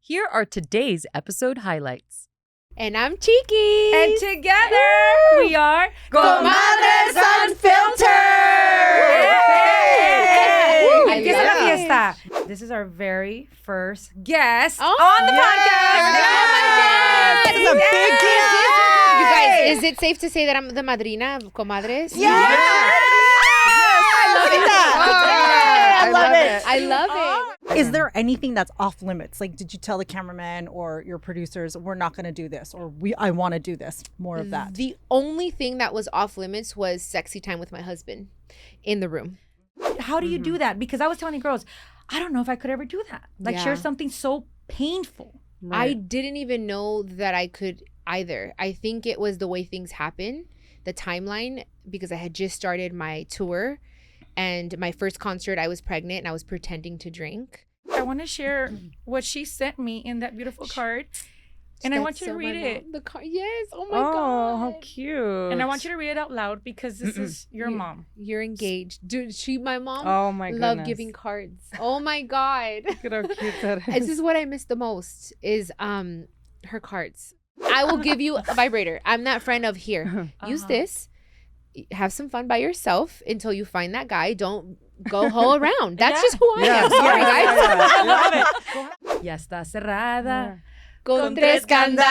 Here are today's episode highlights. And I'm Chiquis. And together we are Comadres Unfiltered! Empieza la fiesta. This is our very first guest on the podcast. Oh my God! This is a big deal. You guys, is it safe to say that I'm the madrina of Comadres? Yes! I love that. I love it. I love it. Is there anything that's off limits? Like, did you tell the cameraman or your producers, we're not going to do this, or I want to do this? More of that. The only thing that was off limits was sexy time with my husband in the room. How do you do that? Because I was telling the girls, I don't know if I could ever do that. Like share something so painful. Right. I didn't even know that I could either. I think it was the way things happen, the timeline, because I had just started my tour. And my first concert, I was pregnant and I was pretending to drink. I want to share what she sent me in that beautiful card. And I want you to read it. The card, yes. Oh my God. How cute. And I want you to read it out loud because this is your mom. You're engaged. Dude, my mom loved giving cards. Oh my God. Look at how cute that is. This is what I miss the most is her cards. I will give you a vibrator. I'm that friend of here. Use this. Have some fun by yourself until you find that guy. Don't go hoe around. That's just who I am. Sorry, guys. I love it. Ya está cerrada. Con tres candados.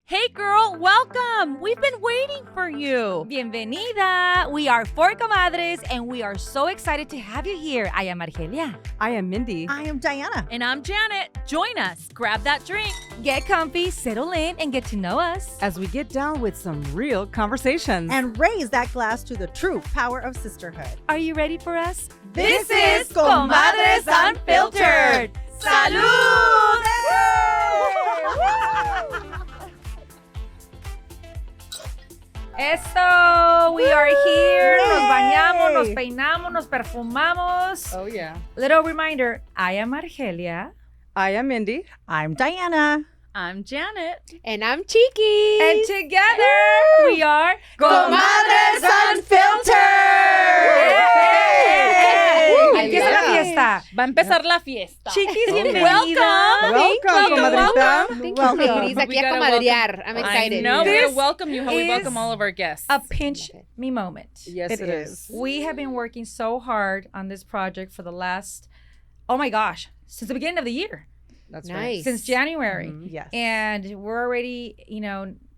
Hey girl, welcome. We've been waiting for you. Bienvenida. We are four comadres and we are so excited to have you here. I am Argelia. I am Mindy. I am Diana. And I'm Janet. Join us. Grab that drink. Get comfy, settle in, and get to know us. As we get down with some real conversations. And raise that glass to the true power of sisterhood. Are you ready for us? This is Comadres Unfiltered. Salud! Eso, we are here. Yay. Nos bañamos, nos peinamos, nos perfumamos. Oh, yeah. Little reminder, I am Argelia. I am Mindy. I'm Diana. I'm Janet. And I'm Chiquis. And together we are Comadres Unfiltered! Empieza la fiesta. Va a empezar la fiesta. Chiquis, bienvenida. Welcome, comadrita. Thank you, ladies. Aquí a comadrear. I'm excited. No, we This welcome you how we is welcome all of our guests. A pinch me moment. Yes, it is. We have been working so hard on this project for the last, oh my gosh, since the beginning of the year. That's Nice. Since January. Yes. And we're already,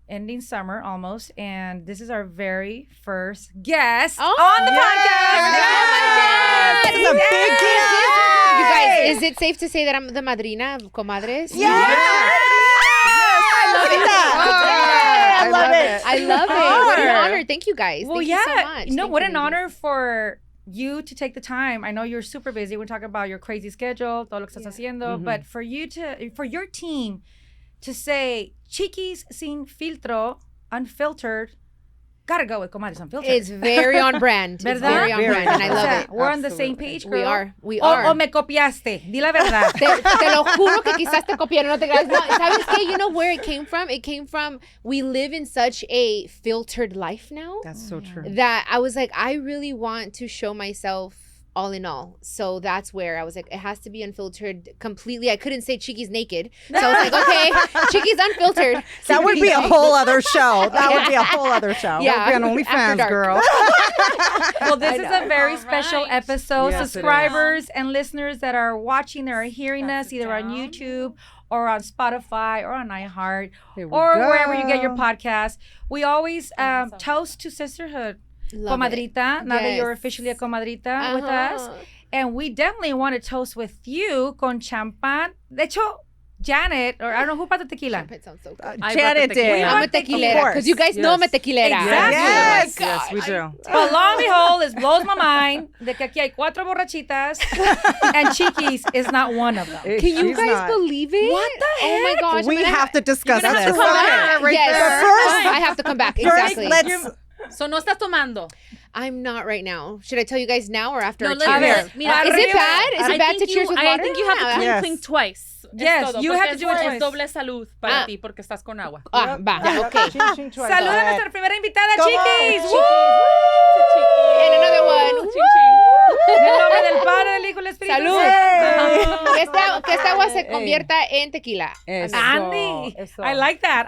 ending summer almost. And this is our very first guest on the podcast. Oh my God. This is a big deal. You guys, is it safe to say that I'm the madrina of Comadres? Yes! I love that. I love it. I love it. What an honor. Thank you guys. Well, Thank yeah. you so much. No, Thank what you, an ladies. honor for you to take the time. I know you're super busy. We're talking about your crazy schedule, todo lo que estás haciendo, but for your team to say Chiquis Sin Filtro, Unfiltered, gotta go with Comadres Unfiltered. It's very on brand. It's ¿Verdad? very on brand, and I O love sea, it. We're on the same page, girl. We are. We are. O me copiaste. Di la verdad. Te lo juro que quizás te copiaron, no te creas. No, ¿sabes qué? You know where it came from? It came from, we live in such a filtered life now That's so true. that I was like, I really want to show myself all in all. So that's where I was like, it has to be unfiltered completely. I couldn't say Chiquis naked. So I was like, okay, Chiquis Unfiltered. That would be a whole other show. That would be a whole other show. Yeah. Be on OnlyFans, dark. girl. Well, this is a very special episode. Yes, it is. Subscribers and listeners that are watching, that are hearing us either on YouTube or on Spotify or on iHeart Here we or go. wherever you get your podcast. We always toast to sisterhood. Love Comadrita, it. now that Yes. you're officially a comadrita with us. And we definitely want to toast with you con champán. De hecho, Janet, or I don't know who brought the tequila. Champagne sounds so good. Janet did. I'm a tequilera, because you guys know I'm a tequilera. Exactly. Yes. Yes, we do. But lo and behold, it blows my mind de que aquí hay 4 borrachitas and Chiquis is not one of them. Can you guys believe it? What the Oh my heck? gosh. We have to discuss You're gonna have this. to come back. Right Yes. there. First, I have to come back. Exactly. let's So no estás tomando. I'm not right now. Should I tell you guys now or after our let's cheers? hear it. Mira, Is it bad? Is it bad to cheers with water? I think you have to Yeah. clink twice. Yes, Es todo, you porque have to do it es twice. doble salud para ti porque estás con agua. Ah, va. Okay. Ching, ching, twice. Saluda a Go nuestra primera invitada, Come on, Chiquis. And another one. En el nombre del Padre, del Hijo y del Espíritu Salud. Santo. Que esta agua se convierta en tequila. Eso, Andy, eso. I like that.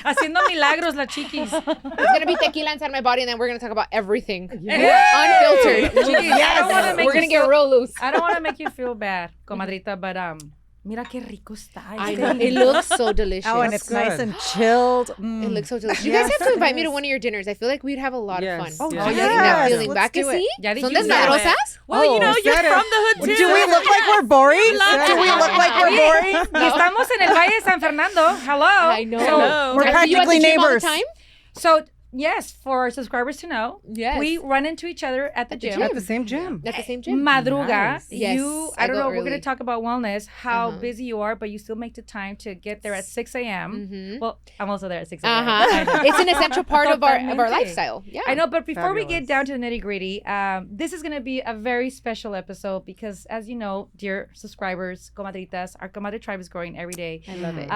Haciendo milagros, la Chiquis. It's going to be tequila inside my body, and then we're going to talk about everything. Hey! Unfiltered. Chiquis, I don't wanna make We're you going to get feel- real loose. I don't want to make you feel bad, comadrita, but mira qué rico está. I know. It looks so delicious. Oh, and That's it's nice good. and chilled. It Mm. looks so delicious. You guys have to invite me to one of your dinners. I feel like we'd have a lot of fun. Yes, Oh, yes. Getting yes. that feeling. Let's ¿Va que do it. sí? Ya ¿Son dijiste. desmadrosas? Well, you know, we you're said it. from the hood too. Do we look like we're boring? Do we look like we're boring? Y estamos en el Valle de San Fernando. Hello. I know. Hello. We're I see you at the practically gym all the neighbors. time? So, yes, for our subscribers to know, Yes. we run into each other at the gym. At the same gym. At the same gym? Madruga. Nice. Yes, I I don't go know, we're going early. to talk about wellness, how Uh-huh. busy you are, but you still make the time to get there at 6 a.m. Mhm. Well, I'm also there at 6 a.m. Uh-huh. It's an essential part of our Totalmente. lifestyle. Yeah. I know, but before we get Fabulous. down to the nitty gritty, this is going to be a very special episode because, as you know, dear subscribers, comadritas, our comadre tribe is growing every day. I love it.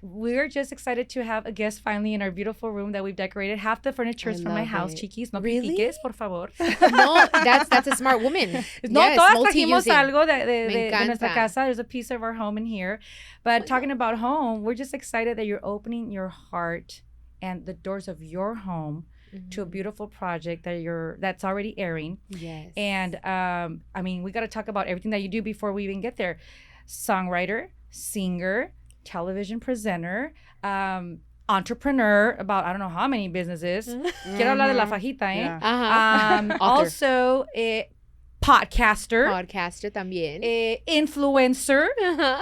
We're just excited to have a guest finally in our beautiful room that we've decorated. Half the furniture is I from my love house, it. Chiquis. No Really? critiques, por favor. No, that's a smart woman. No, Yes, todas trajimos multi-using. algo de Me nuestra encanta. casa. There's a piece of our home in here. But talking about home, we're just excited that you're opening your heart and the doors of your home to a beautiful project that's already airing. Yes. And I mean, we got to talk about everything that you do before we even get there. Songwriter, singer, television presenter, entrepreneur, about I don't know how many businesses. Quiero hablar de la fajita, eh? Yeah. Uh-huh. Author. Also, podcaster, Podcaster también. influencer,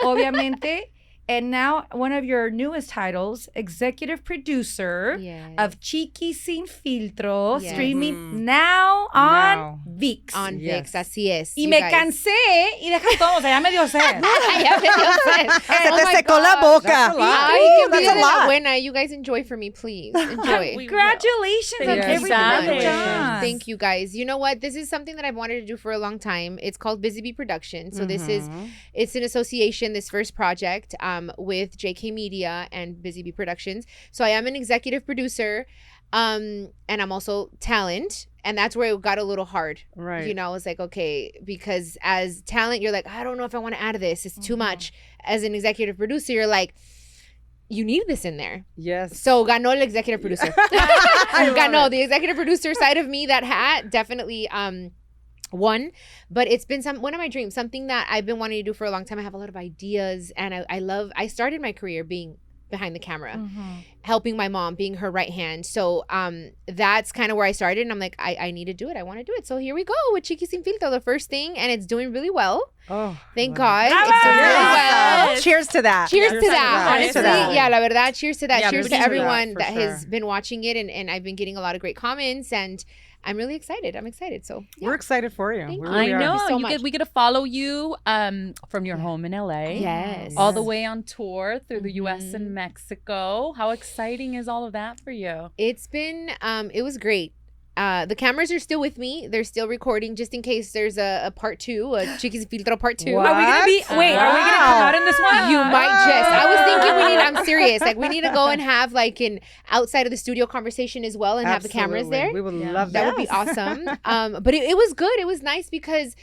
obviamente. And now one of your newest titles, executive producer Yes. of Chiquis Sin Filtro, Yes. streaming now on Now. VIX. On Yes. VIX, así es. Y you me guys. cansé y deja todo, o sea, ya me dio sed. Ay, ya me dio sed. Se Oh te my secó la God. boca. That's a lot. Ay, Ooh, que that's viva a de la lot. buena. You guys enjoy for me, please. Enjoy. Congratulations on Thank you everything so that much. you've done. Thank you guys. You know what? This is something that I've wanted to do for a long time. It's called BBE Production. So this is it's an association, this first project with JK Media and BBE Productions. So I am an executive producer and I'm also talent. And that's where it got a little hard. Right. You know, I was like, okay, because as talent, you're like, I don't know if I want to add this. It's too much. As an executive producer, you're like, you need this in there. Yes. So ganó el executive producer. Ganó the executive producer side of me. That hat definitely won. But it's been one of my dreams, something that I've been wanting to do for a long time. I have a lot of ideas, and I started my career being behind the camera, helping my mom, being her right hand. So that's kind of where I started, and I'm like, I need to do it. I want to do it. So here we go with Chiquis Sin Filtro, the first thing, and it's doing really well. Oh, Thank wow. God. It's doing really well. Awesome. Cheers to that. Cheers to that. that. Honestly, Cheers to that. yeah, la verdad, cheers to that. Yeah, cheers to cheers to that, everyone for that has sure. been watching it, and I've been getting a lot of great comments, and I'm really excited. I'm excited. So yeah. We're excited for you. Thank We you. really I are. know. so much. We get to follow you from your home in LA. Yes. All the way on tour through the US Mhm. and Mexico. How exciting is all of that for you? It's been it was great. The cameras are still with me. They're still recording just in case there's a part 2, a Chiquis Sin Filtro part 2. What? Are we gonna be? Wait, are we gonna come out in this one? You might just. I was thinking I'm serious. Like we need to go and have like an outside of the studio conversation as well and have the cameras Absolutely. there. We would Yeah. love That that. would be awesome. But it was good. It was nice because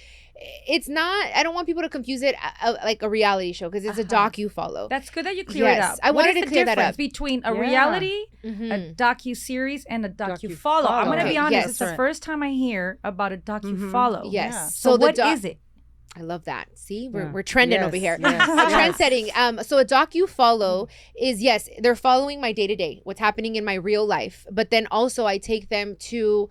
it's not. I don't want people to confuse it like a reality show because it's a docu follow. That's good that you clear it Yes, up. I What wanted is to the clear that difference up. between a Yeah. reality, a Mhm. docu-series, and a docu-follow? Docu-follow. I'm going to Okay, be honest. yes. It's the Right. first time I hear about a docu-follow. Yes. Yeah. So the what is it? I love that. See, we're Yeah. trending Yes, over here. yes, yes. Trend setting. So a docu follow is yes, they're following my day to day, what's happening in my real life, but then also I take them to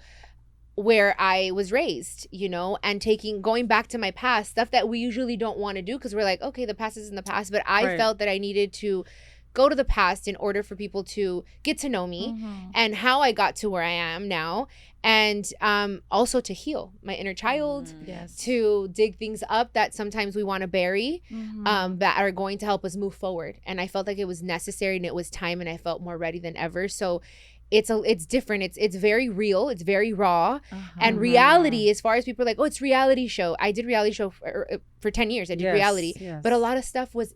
where I was raised, you know, and going back to my past, stuff that we usually don't want to do because we're like, okay, the past is in the past, but I Right. felt that I needed to go to the past in order for people to get to know me Mm-hmm. and how I got to where I am now, and also to heal my inner child, Yes. to dig things up that sometimes we want to bury, that are going to help us move forward. And I felt like it was necessary and it was time, and I felt more ready than ever. So it's different. It's very real. It's very raw. And reality, as far as people are like, oh, it's reality show. I did reality show for 10 years. I did reality. Yes. But a lot of stuff was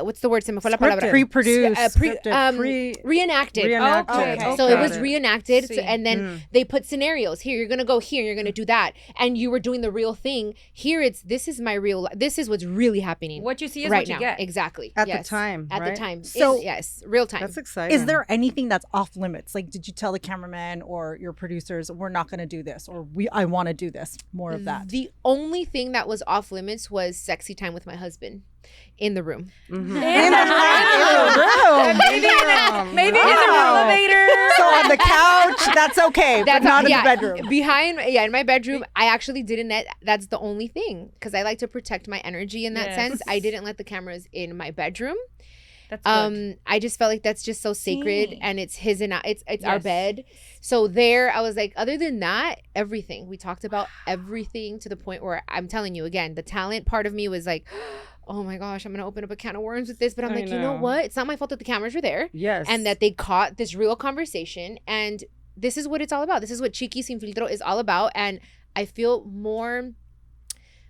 what's the word? Se me fue la palabra. Pre-produced. Reenacted. Okay. So it was reenacted, Sí. and then they put scenarios. Here, you're gonna go here, you're gonna do that, and you were doing the real thing. Here, this is my real. This is what's really happening. What you see is right what you now. get. Exactly. At the time, At the right? time. So- yes, real time. That's exciting. Is there anything that's off limits? Like, did you tell the cameraman or your producers, we're not going to do this, or I want to do this, more of that? The only thing that was off limits was sexy time with my husband in the room. Maybe in the elevator. So on the couch, that's okay, but not in the bedroom. In my bedroom, I actually didn't that's the only thing, because I like to protect my energy in that sense. I didn't let the cameras in my bedroom. That's good. I just felt like that's just so sacred, and it's his and it's our bed. So there, I was like, other than that, everything. We talked about everything, to the point where I'm telling you again, the talent part of me was like, oh my gosh, I'm gonna open up a can of worms with this. But I'm like, you know what? It's not my fault that the cameras were there. Yes. And that they caught this real conversation. And this is what it's all about. This is what Chiquis Sin Filtro is all about. And I feel more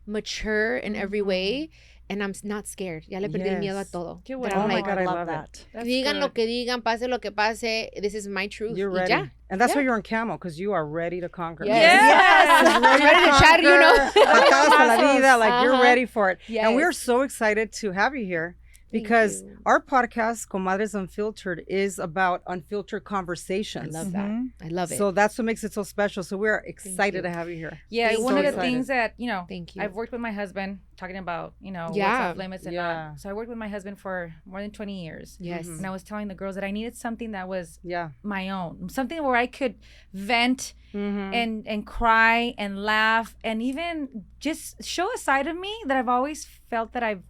mature in every way. And I'm not scared. Ya le perdí el miedo a todo. Qué That bueno. I'm Oh my like, God, I love love that. it. digan lo que digan, pase lo que pase. This is my truth. You're Y ready. ya. And that's why you're in camo, because you are ready to conquer. Yes. Ready to chat, you know. Acabas con la vida, like you're Uh-huh. ready for it. Yes. And we're so excited to have you here, because our podcast, Comadres Unfiltered, is about unfiltered I conversations. love that. I love it. So that's what makes it so special. So we're excited to have you here. Yeah, Thank one you. of the Excited. things that, Thank you. I've worked with my husband, talking about, what's Yeah. off limits and Yeah. not. So I worked with my husband for more than 20 years. Yes. And I was telling the girls that I needed something that was Yeah. my own, something where I could vent Mm-hmm. and cry and laugh and even just show a side of me that I've always felt that I've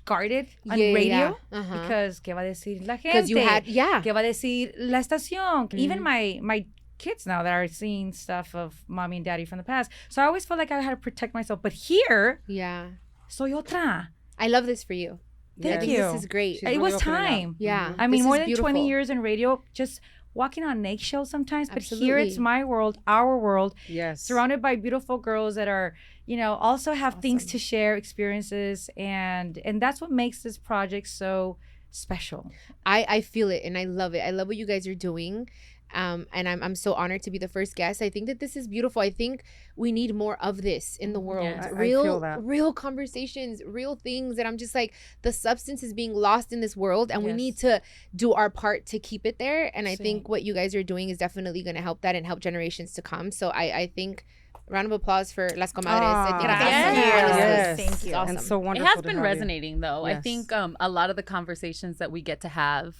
guarded on radio. Uh-huh. Because ¿qué va a decir la gente? Because you had, ¿Qué va a decir la estación? Even Mm-hmm. my kids now that are seeing stuff of mommy and daddy from the past. So I always felt like I had to protect myself. But here, Yeah. soy otra. I love this for you. I Thank think you. This is great. She's It was really opening up. time. Yeah. I mean, This more is than beautiful. 20 years in radio, just walking on eggshells sometimes. But here Absolutely. it's my world, our world, Yes. surrounded by beautiful girls that are, also have things to share, experiences. And that's what makes this project so special. I feel it, and I love it. I love what you guys are doing. And I'm so honored to be the first guest. I think that this is beautiful. I think we need more of this in the world. Yeah, I feel that. Real conversations, real things that I'm just like, the substance is being lost in this world, and we Yes. need to do our part to keep it there. And I Sí. think what you guys are doing is definitely going to help that and help generations to come. So I think, round of applause for Las Comadres. I think it's Gracias. awesome. Honestly. Yes. Thank you. It's awesome. And so It wonderful. has to been have you. resonating though. I Yes. think a lot of the conversations that we get to have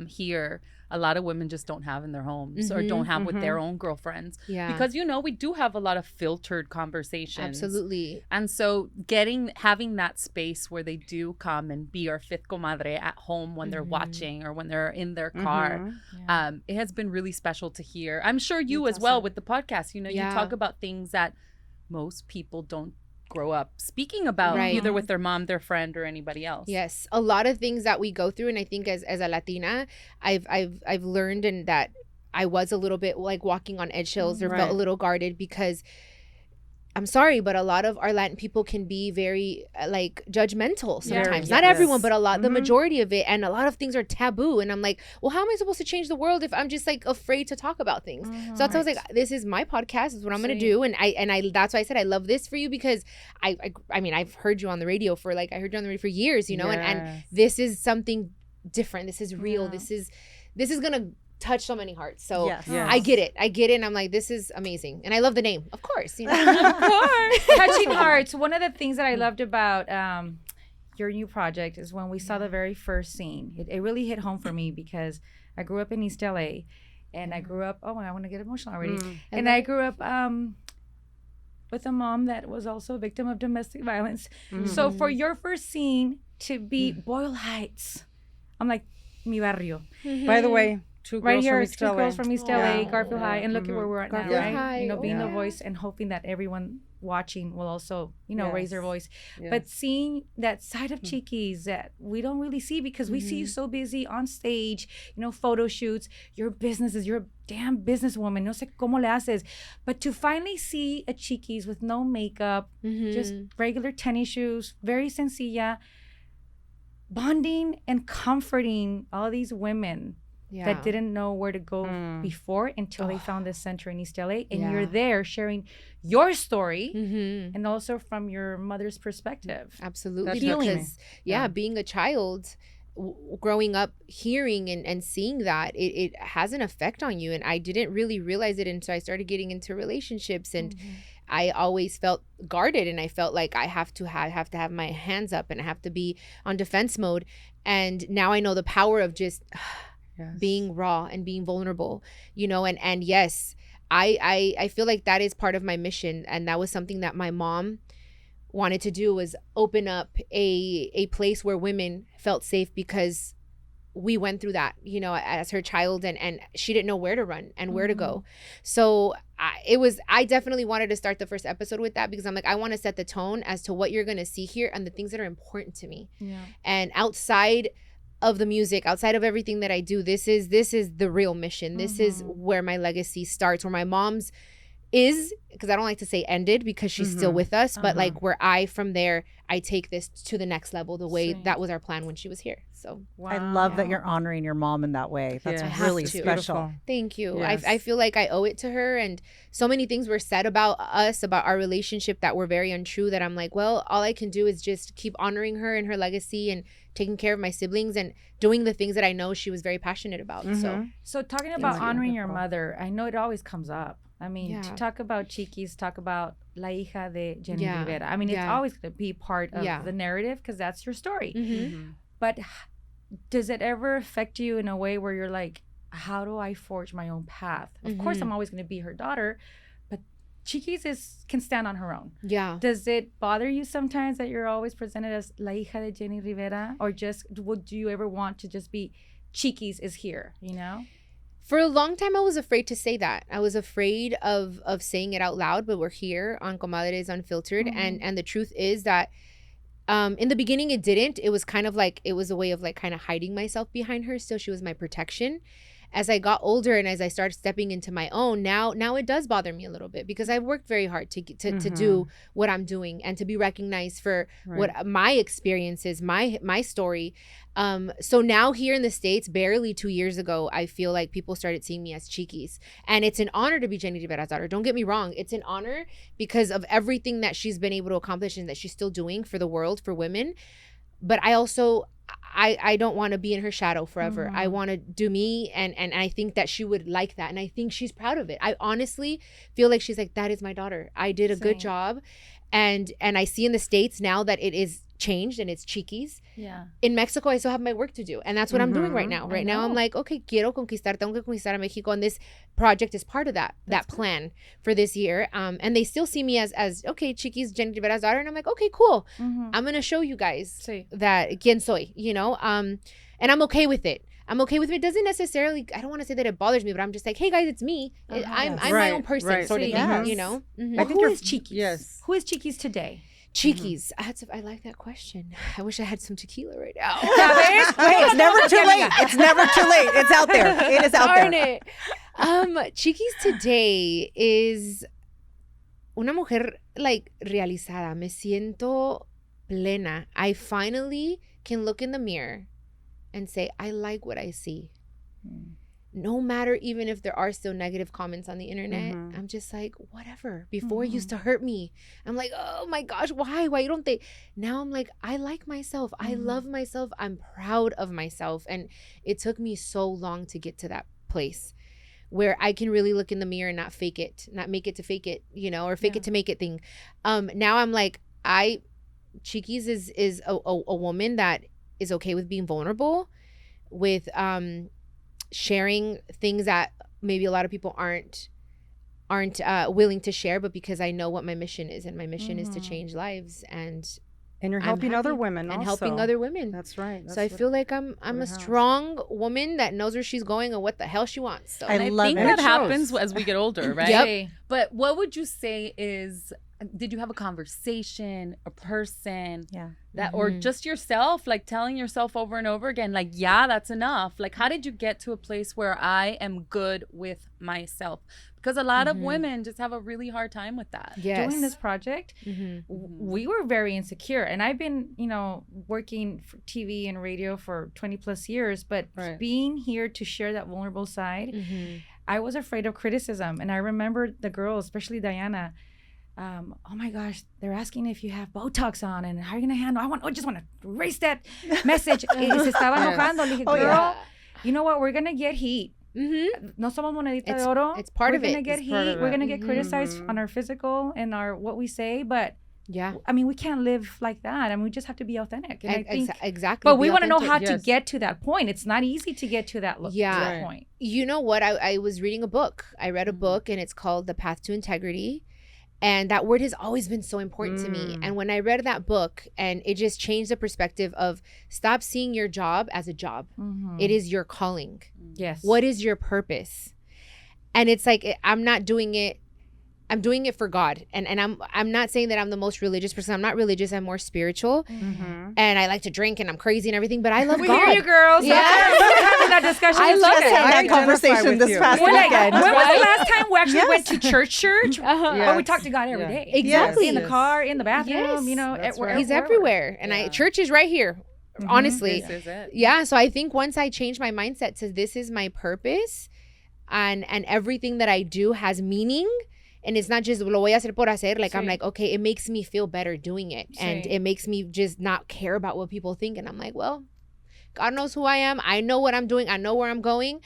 here, a lot of women just don't have in their homes or don't have with their own girlfriends. Yeah. Because we do have a lot of filtered conversations. Absolutely. And so having that space where they do come and be our fifth comadre at home when they're watching or when they're in their car, it has been really special to hear. I'm sure you as well with the podcast. You Yeah. talk about things that most people don't grow up speaking about, Right. either with their mom, their friend, or anybody else. Yes, a lot of things that we go through, and I think as a Latina, I've learned, and that I was a little bit like walking on eggshells or felt Right. a little guarded, because I'm sorry, but a lot of our Latin people can be very like judgmental sometimes. Not Yes. everyone, but a lot, the majority of it, and a lot of things are taboo. And I'm like, well, how am I supposed to change the world if I'm just like afraid to talk about things? So that's why I was like, this is my podcast. This is what I'm gonna do, and I that's why I said I love this for you, because I mean, I've heard you on the radio for years, and Yes. this is something different. This is real. This is gonna touch so many hearts. So Yes. Yes. I get it, and I'm like, this is amazing, and I love the name, of course. Of course. Touching hearts. One of the things that I loved about your new project is when we saw the very first scene. It really hit home for me, because I grew up in East LA, and I grew up, I want to get emotional already. And I grew up with a mom that was also a victim of domestic violence. So for your first scene to be Boyle Heights, I'm like, mi barrio. By the way, two right girls here, from two East LA. girls from East LA, Yeah. Garfield High, and look at where we're at now, Garfield right? High, You know, being the yeah. voice and hoping that everyone watching will also, you know, raise their Yes. voice. Yes. But seeing that side of Chiquis that we don't really see because we see you so busy on stage, you know, photo shoots, your businesses, you're a damn businesswoman. No sé cómo le haces. But to finally see a Chiquis with no makeup, just regular tennis shoes, very sencilla, bonding and comforting all these women that didn't know where to go before until they found this center in East LA. And you're there sharing your story and also from your mother's perspective. Absolutely. Healing. Because, being a child, growing up, hearing and seeing that, it has an effect on you. And I didn't really realize it until I started getting into relationships. And I always felt guarded, and I felt like I have to have my hands up, and I have to be on defense mode. And now I know the power of just being raw and being vulnerable, you know, and yes, I feel like that is part of my mission. And that was something that my mom wanted to do, was open up a place where women felt safe, because we went through that, you know, as her child, and she didn't know where to run and where to go. So I definitely wanted to start the first episode with that, because I'm like, I want to set the tone as to what you're going to see here and the things that are important to me. And outside of the music, outside of everything that I do, this is the real mission. This is where my legacy starts, where my mom's is, because I don't like to say ended, because she's still with us, but like where from there, I take this to the next level, the way that was our plan when she was here. So I love that you're honoring your mom in that way. That's really special. Beautiful. Thank you. Yes. I feel like I owe it to her, and so many things were said about us, about our relationship, that were very untrue, that I'm like, well, all I can do is just keep honoring her and her legacy, and taking care of my siblings, and doing the things that I know she was very passionate about. So talking about honoring your mother, I know it always comes up. I mean, to talk about Chiquis, talk about La Hija de Jenny Rivera. I mean, it's always going to be part of the narrative, because that's your story. But does it ever affect you in a way where you're like, how do I forge my own path? Of course, I'm always going to be her daughter, but Chiquis can stand on her own. Does it bother you sometimes that you're always presented as La Hija de Jenny Rivera? Or just, would you ever want to just be Chiquis is here, you know? For a long time, I was afraid to say that. I was afraid of saying it out loud, but we're here on Comadres Unfiltered. And the truth is that in the beginning, it didn't. It was kind of like, it was a way of like kind of hiding myself behind her. Still, she was my protection. As I got older and as I started stepping into my own, now it does bother me a little bit, because I've worked very hard to do what I'm doing, and to be recognized for what my experience is, my story. So now here in the States, barely 2 years ago, I feel like people started seeing me as Chiquis. And it's an honor to be Jenny Rivera's daughter. Don't get me wrong. It's an honor because of everything that she's been able to accomplish and that she's still doing for the world, for women. But I also, I don't want to be in her shadow forever. I want to do me, and I think that she would like that, and I think she's proud of it. I honestly feel like she's like, that is my daughter. I did a good job, and I see in the States now that it is changed and it's Chiquis. In Mexico, I still have my work to do, and that's what I'm doing right now. Right now, I'm like, okay, quiero conquistar, tengo que conquistar a Mexico, and this project is part of that plan for this year. And they still see me as okay, Chiquis, Jenny Rivera's daughter, and I'm like, okay, cool. I'm gonna show you guys that quién soy, you know. And I'm okay with it. I'm okay with it. It doesn't necessarily, I don't want to say that it bothers me, but I'm just like, hey guys, it's me. I'm my own person, sort of thing, you know. Well, who is Chiquis? Yes. Who is Chiquis today? Chiquis. I like that question. I wish I had some tequila right now. Wait, it's never too late. It's never too late. It's out there. It is out Darn there. it. Chiquis today is una mujer like realizada. Me siento plena. I finally can look in the mirror and say, I like what I see. No matter, even if there are still negative comments on the internet, I'm just like, whatever. Before it used to hurt me. I'm like, oh my gosh, why don't they? Now I'm like, I like myself. I love myself. I'm proud of myself. And it took me so long to get to that place where I can really look in the mirror and not fake it, not make it to fake it, you know, or fake it to make it thing. Now I'm like, Chiquis is a woman that is okay with being vulnerable, with sharing things that maybe a lot of people aren't willing to share, but because I know what my mission is, and my mission is to change lives, and And you're I'm helping other happy. women and also. helping other women. That's right. So I feel like I'm a strong woman that knows where she's going and what the hell she wants. So I love think it. that It happens shows. as we get older, right? Yep. But what would you say is, did you have a conversation, a person that, or just yourself, like telling yourself over and over again, like, yeah, that's enough. Like, how did you get to a place where I am good with myself? Because a lot of women just have a really hard time with that. yes. Doing this project, we were very insecure. And I've been, working for TV and radio for 20 plus years, but being here to share that vulnerable side, I was afraid of criticism. And I remember the girls, especially Diana, oh my gosh, they're asking if you have Botox on and how are you going to handle, I just want to erase that message. Y se estaba enojando. Le dije, girl, you know what? We're going to get heat. No somos monedita de oro. It's part of it. We're gonna get It's part heat. of We're it. gonna get criticized on our physical and our what we say, but I mean, we can't live like that. I mean, we just have to be authentic. And I think, exactly. but Be we want to know how authentic. to get to that point. It's not easy to get to that that point. You know what? I was reading a book. I read a book and it's called The Path to Integrity. And that word has always been so important to me. And when I read that book, and it just changed the perspective of stop seeing your job as a job. It is your calling. Yes. What is your purpose? And it's like, I'm not doing it. I'm doing it for God. And I'm not saying that I'm the most religious person. I'm not religious. I'm more spiritual. And I like to drink and I'm crazy and everything, but I love We God. hear you, girls. Yeah. We're having that discussion. I It's love okay. that. That identify conversation with this you. past We're like, weekend. when was the last time we actually went to church? Uh-huh. But we talk to God every day. Exactly. In the car, in the bathroom, Yes. That's right. wherever. He's everywhere. And church is right here. Honestly. This is it. Yeah. So I think once I changed my mindset to this is my purpose and everything that I do has meaning. And it's not just lo voy a hacer por hacer. Like, I'm like, okay, it makes me feel better doing it. And it makes me just not care about what people think. And I'm like, well, God knows who I am. I know what I'm doing. I know where I'm going.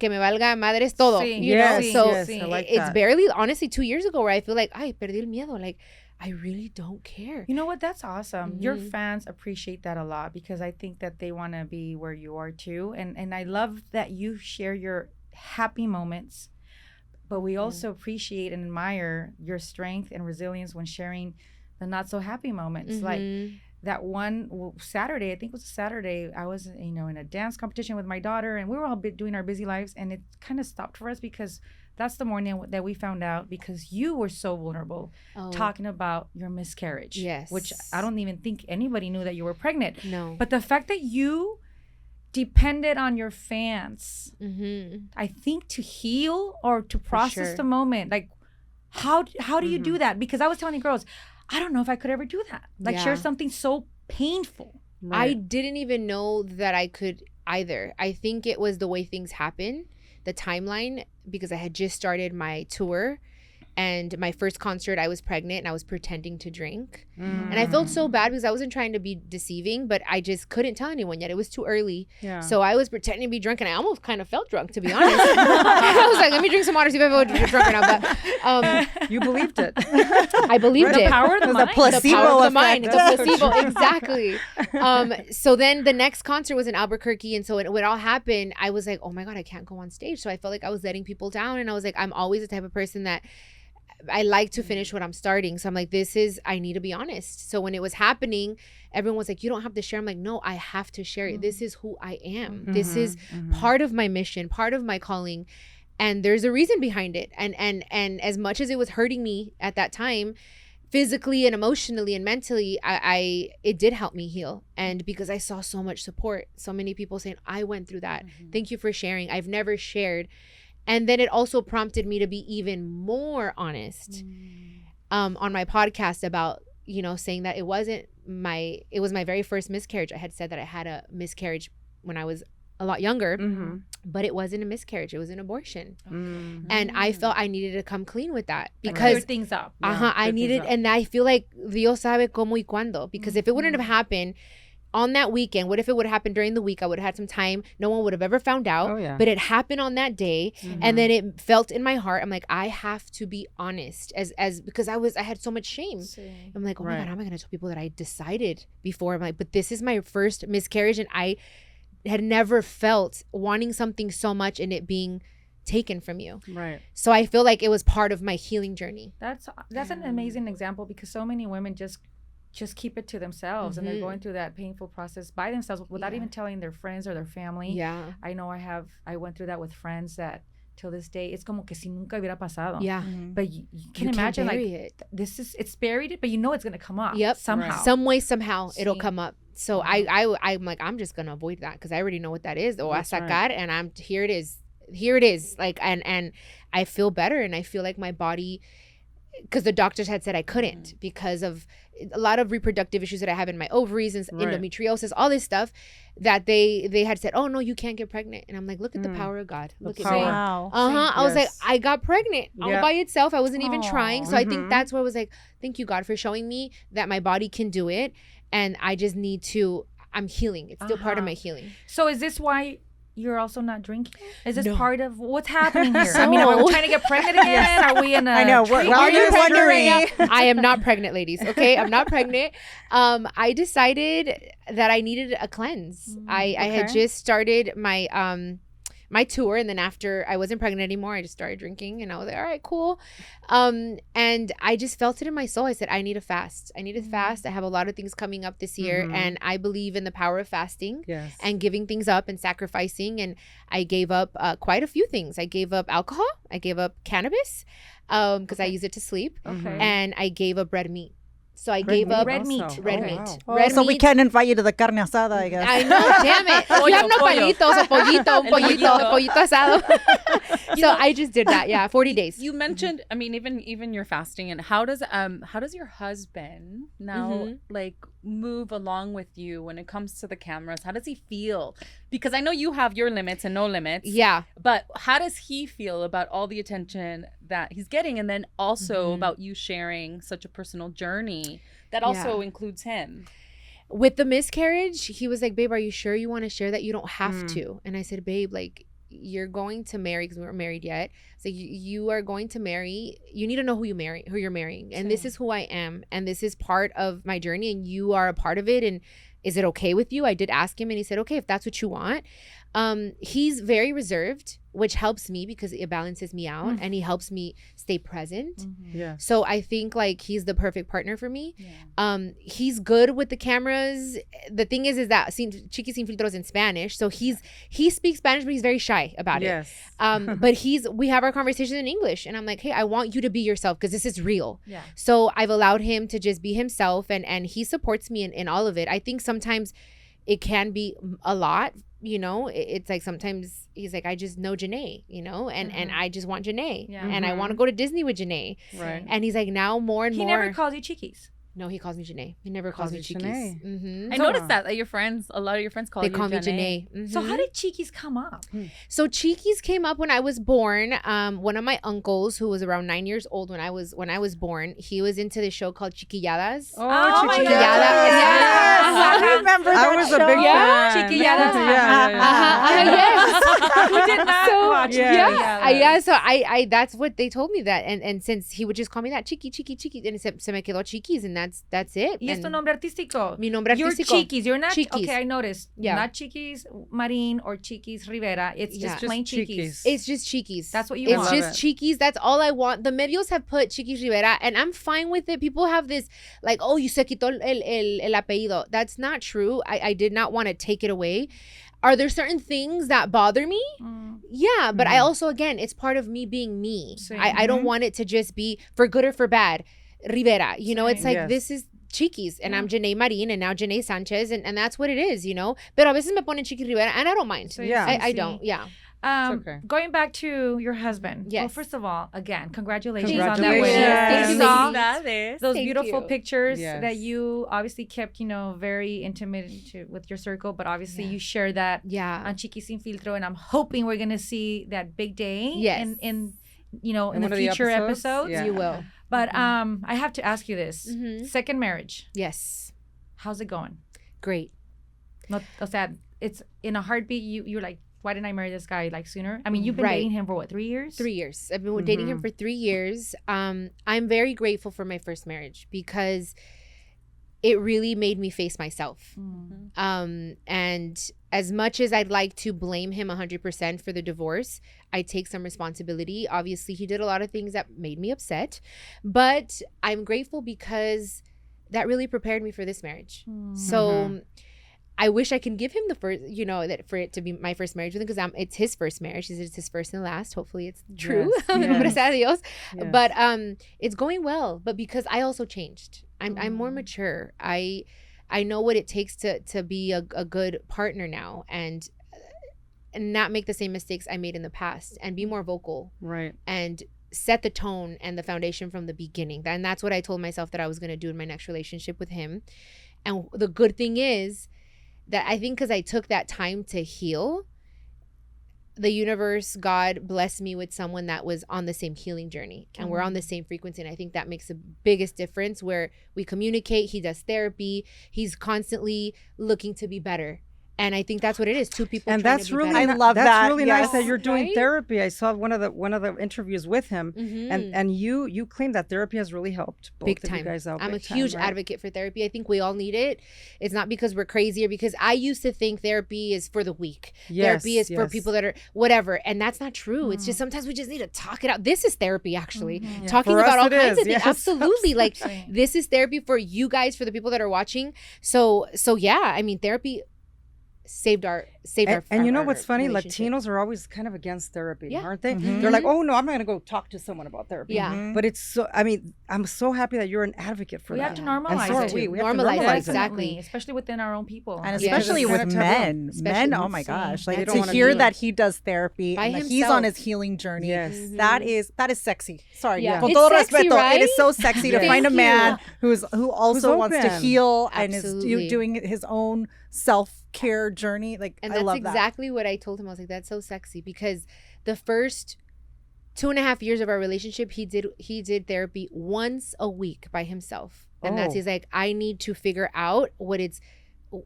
Que me valga madres todo. You know? So I like it's that. barely, honestly, 2 years ago where I feel like, ay, perdí el miedo. Like, I really don't care. You know what? That's awesome. Your fans appreciate that a lot because I think that they want to be where you are too. And I love that you share your happy moments, but we also appreciate and admire your strength and resilience when sharing the not so happy moments. Like that one Saturday, I think it was a Saturday, I was, in a dance competition with my daughter and we were all doing our busy lives and it kind of stopped for us because that's the morning that we found out because you were so vulnerable talking about your miscarriage. Yes. Which I don't even think anybody knew that you were pregnant. No. But the fact that you depended on your fans, I think to heal or to process the moment, like how do you do that? Because I was telling the girls, I don't know if I could ever do that. Like share something so painful. I didn't even know that I could either. I think it was the way things happen, the timeline, because I had just started my tour and my first concert, I was pregnant and I was pretending to drink. And I felt so bad because I wasn't trying to be deceiving, but I just couldn't tell anyone yet. It was too early. Yeah. So I was pretending to be drunk and I almost kind of felt drunk, to be honest. I was like, let me drink some water, see if I feel drunk or not. But you believed it. I believed it. The power of the mind. placebo the power of the effect. mind. It's a placebo. Exactly. So then the next concert was in Albuquerque. And so when it all happened, I was like, oh my God, I can't go on stage. So I felt like I was letting people down. And I was like, I'm always the type of person that I like to finish what I'm starting. So I'm like, I need to be honest. So when it was happening, everyone was like, you don't have to share. I'm like, no, I have to share it. This is who I am. This is part of my mission, part of my calling. And there's a reason behind it. And as much as it was hurting me at that time, physically and emotionally and mentally, it did help me heal. And because I saw so much support, so many people saying, I went through that. Thank you for sharing. I've never shared. And then it also prompted me to be even more honest on my podcast about, saying that it was my very first miscarriage. I had said that I had a miscarriage when I was a lot younger, but it wasn't a miscarriage. It was an abortion. And I felt I needed to come clean with that because clear things up. I needed, and I feel like Dios sabe cómo y cuándo, because if it wouldn't have happened on that weekend, what if it would have happened during the week? I would have had some time. No one would have ever found out. But it happened on that day. And then it felt in my heart. I'm like, I have to be honest because I had so much shame. I'm like, oh my God, how am I going to tell people that I decided before? I'm like, but this is my first miscarriage. And I had never felt wanting something so much and it being taken from you. Right. So I feel like it was part of my healing journey. That's an amazing example because so many women just just keep it to themselves and they're going through that painful process by themselves without even telling their friends or their family. Yeah. I know I went through that with friends that till this day it's como que si nunca hubiera pasado. Yeah. But you can imagine like it. it's buried, but you know it's gonna come up. Yep. Somehow. Right. Some way, somehow it'll Sí. come up. So I'm like, I'm just gonna avoid that because I already know what that is. O a sacar, and here it is. Here it is. Like, and I feel better, and I feel like my body, because the doctors had said I couldn't because of a lot of reproductive issues that I have in my ovaries and endometriosis, all this stuff that they had said, oh no, you can't get pregnant. And I'm like, look at the power of God. Look at me. Wow. I was like, I got pregnant all by itself. I wasn't even trying. So I think that's where I was like, thank you, God, for showing me that my body can do it. And I just need to, I'm healing. It's still part of my healing. So is this why you're also not drinking? Is this No. part of what's happening here? I mean, are we trying to get pregnant again? Are we in a I know. Well, Are you you're pregnant right wondering. now? I am not pregnant, ladies. Okay, I'm not pregnant. I decided that I needed a cleanse. I had just started my tour, and then after I wasn't pregnant anymore, I just started drinking, and I was like, all right, cool. And I just felt it in my soul. I said, I need a fast. I need a fast. I have a lot of things coming up this year, and I believe in the power of fasting and giving things up and sacrificing. And I gave up quite a few things. I gave up alcohol. I gave up cannabis because I use it to sleep. And I gave up red meat. So I gave up red meat. Red Okay. meat. Oh, Red so we meat. can't invite you to the carne asada, I guess. I know, damn it. You have no palitos, a pollito asado. So I just did that. Yeah, 40 days. You mentioned, I mean, even your fasting, and how does your husband now like move along with you when it comes to the cameras? How does he feel? Because I know you have your limits and no limits. Yeah. But how does he feel about all the attention that he's getting, and then also about you sharing such a personal journey that also includes him? With the miscarriage, he was like, babe, are you sure you want to share that? You don't have to. And I said, babe, like, you're going to marry, because we weren't married yet. So you are going to marry. You need to know who you're marrying. And this is who I am. And this is part of my journey. And you are a part of it. And is it okay with you? I did ask him, and he said, okay, if that's what you want. He's very reserved, which helps me because it balances me out, and he helps me stay present. So I think like he's the perfect partner for me. He's good with the cameras. The thing is that Chiquis Sin Filtro is in Spanish, so he speaks Spanish, but he's very shy about it. But we have our conversations in English, and I'm like, hey, I want you to be yourself because this is real. So I've allowed him to just be himself, and he supports me in all of it. I think sometimes it can be a lot, you know. It's like sometimes he's like, I just know Janae, you know, and I just want Janae, and I want to go to Disney with Janae, and he's like, now more and more. He never calls you Chiquis. No, he calls me Janae. He never calls me Chiquis. I noticed that a lot of your friends call They you call me Janae. Janae. So how did Chiquis come up? So Chiquis came up when I was born. One of my uncles, who was around 9 years old when I was born, he was into this show called Chiquilladas. Oh my God. Yes. I remember that I was show. a big fan. Chiquilladas. Yes. Who did not watch Yeah. So I that's what they told me that, and since he would just call me that, Chiqui, and se me quedó Chiquis, and that's it. Y es tu nombre artístico. Mi nombre You're artístico. Chiquis. You're not. Chiquis. Okay, I noticed. Yeah. Not Chiquis Marin or Chiquis Rivera. It's just plain Chiquis. It's just Chiquis. That's what you It's want. just Chiquis. That's all I want. The medios have put Chiquis Rivera, and I'm fine with it. People have this like, oh, you se quitó el apellido. That's not true. I did not want to take it away. Are there certain things that bother me? Yeah, but I also, again, it's part of me being me. I don't want it to just be for good or for bad. Rivera, you know, it's like, this is Chiquis, and I'm Janae Marin, and now Janae Sanchez, and that's what it is, you know. Pero a veces me ponen Chiquis Rivera, and I don't mind. I don't. Yeah. Okay. Going back to your husband. Yes. Well, first of all, again, congratulations on that Congratulations. wedding. Thank you. Those Thank beautiful you. pictures Yes. that you obviously kept, you know, very intimate with your circle, but obviously you share that Yeah. on Chiquis Sin Filtro, and I'm hoping we're gonna see that big day Yes. in you know, in In the one of the future episodes? episodes. Yeah. You will. But I have to ask you this: second marriage, Yes. how's it going? Great. Not sad. It's in a heartbeat. You're like, why didn't I marry this guy like sooner? I mean, you've been Right. dating him for what, 3 years? 3 years. I've been dating him for 3 years. I'm very grateful for my first marriage because it really made me face myself. And as much as I'd like to blame him 100% for the divorce, I take some responsibility. Obviously, he did a lot of things that made me upset, but I'm grateful because that really prepared me for this marriage. So I wish I can give him the first, that for it to be my first marriage with him, because it's his first marriage. He said it's his first and last. Hopefully it's true. Gracias a Dios. Yes. But it's going well. But because I also changed, I'm more mature. I know what it takes to be a good partner now, and not make the same mistakes I made in the past, and be more vocal. Right. And set the tone and the foundation from the beginning. And that's what I told myself that I was going to do in my next relationship with him. And the good thing is that I think because I took that time to heal, the universe, God blessed me with someone that was on the same healing journey, and we're on the same frequency. And I think that makes the biggest difference, where we communicate. He does therapy. He's constantly looking to be better. And I think that's what it is. Two people. And trying that's to be really, better. I love that's that. really Yes. nice that you're doing Right? therapy. I saw one of the interviews with him, and you claim that therapy has really helped both Big of time. you guys out. I'm a big time, huge right? advocate for therapy. I think we all need it. It's not because we're crazy, or because I used to think therapy is for the weak. Therapy is for people that are whatever. And that's not true. It's just sometimes we just need to talk it out. This is therapy, actually. Talking For about us all it kinds is, of things. yes. Absolutely. Like this is therapy for you guys, for the people that are watching. So yeah, I mean, therapy saved our and you know what's funny? relationship. Latinos are always kind of against therapy, Yeah. aren't they? They're like, oh no, I'm not gonna go talk to someone about therapy. Yeah. But it's so. I mean, I'm so happy that you're an advocate for We that. have to normalize and so are it. we. We have to Normalize it, normalize it. exactly. Especially within our own people. And Yeah. especially It's with kinda taboo. men. Especially Men, oh with my gosh. They Like don't to wanna hear do it. that he does therapy By and that he's himself. on his healing journey. Yes. That is sexy. Sorry. Yeah. Con It's todo sexy, respeto. right? It is so sexy to Thank find a you. man who also wants to open. heal and is Absolutely. doing his own self-care journey. Like And I that's love exactly what I told him. I was like, that's so sexy, because the first 2.5 years of our relationship, he did therapy once a week by himself. And that's, Oh. he's like, I need to figure out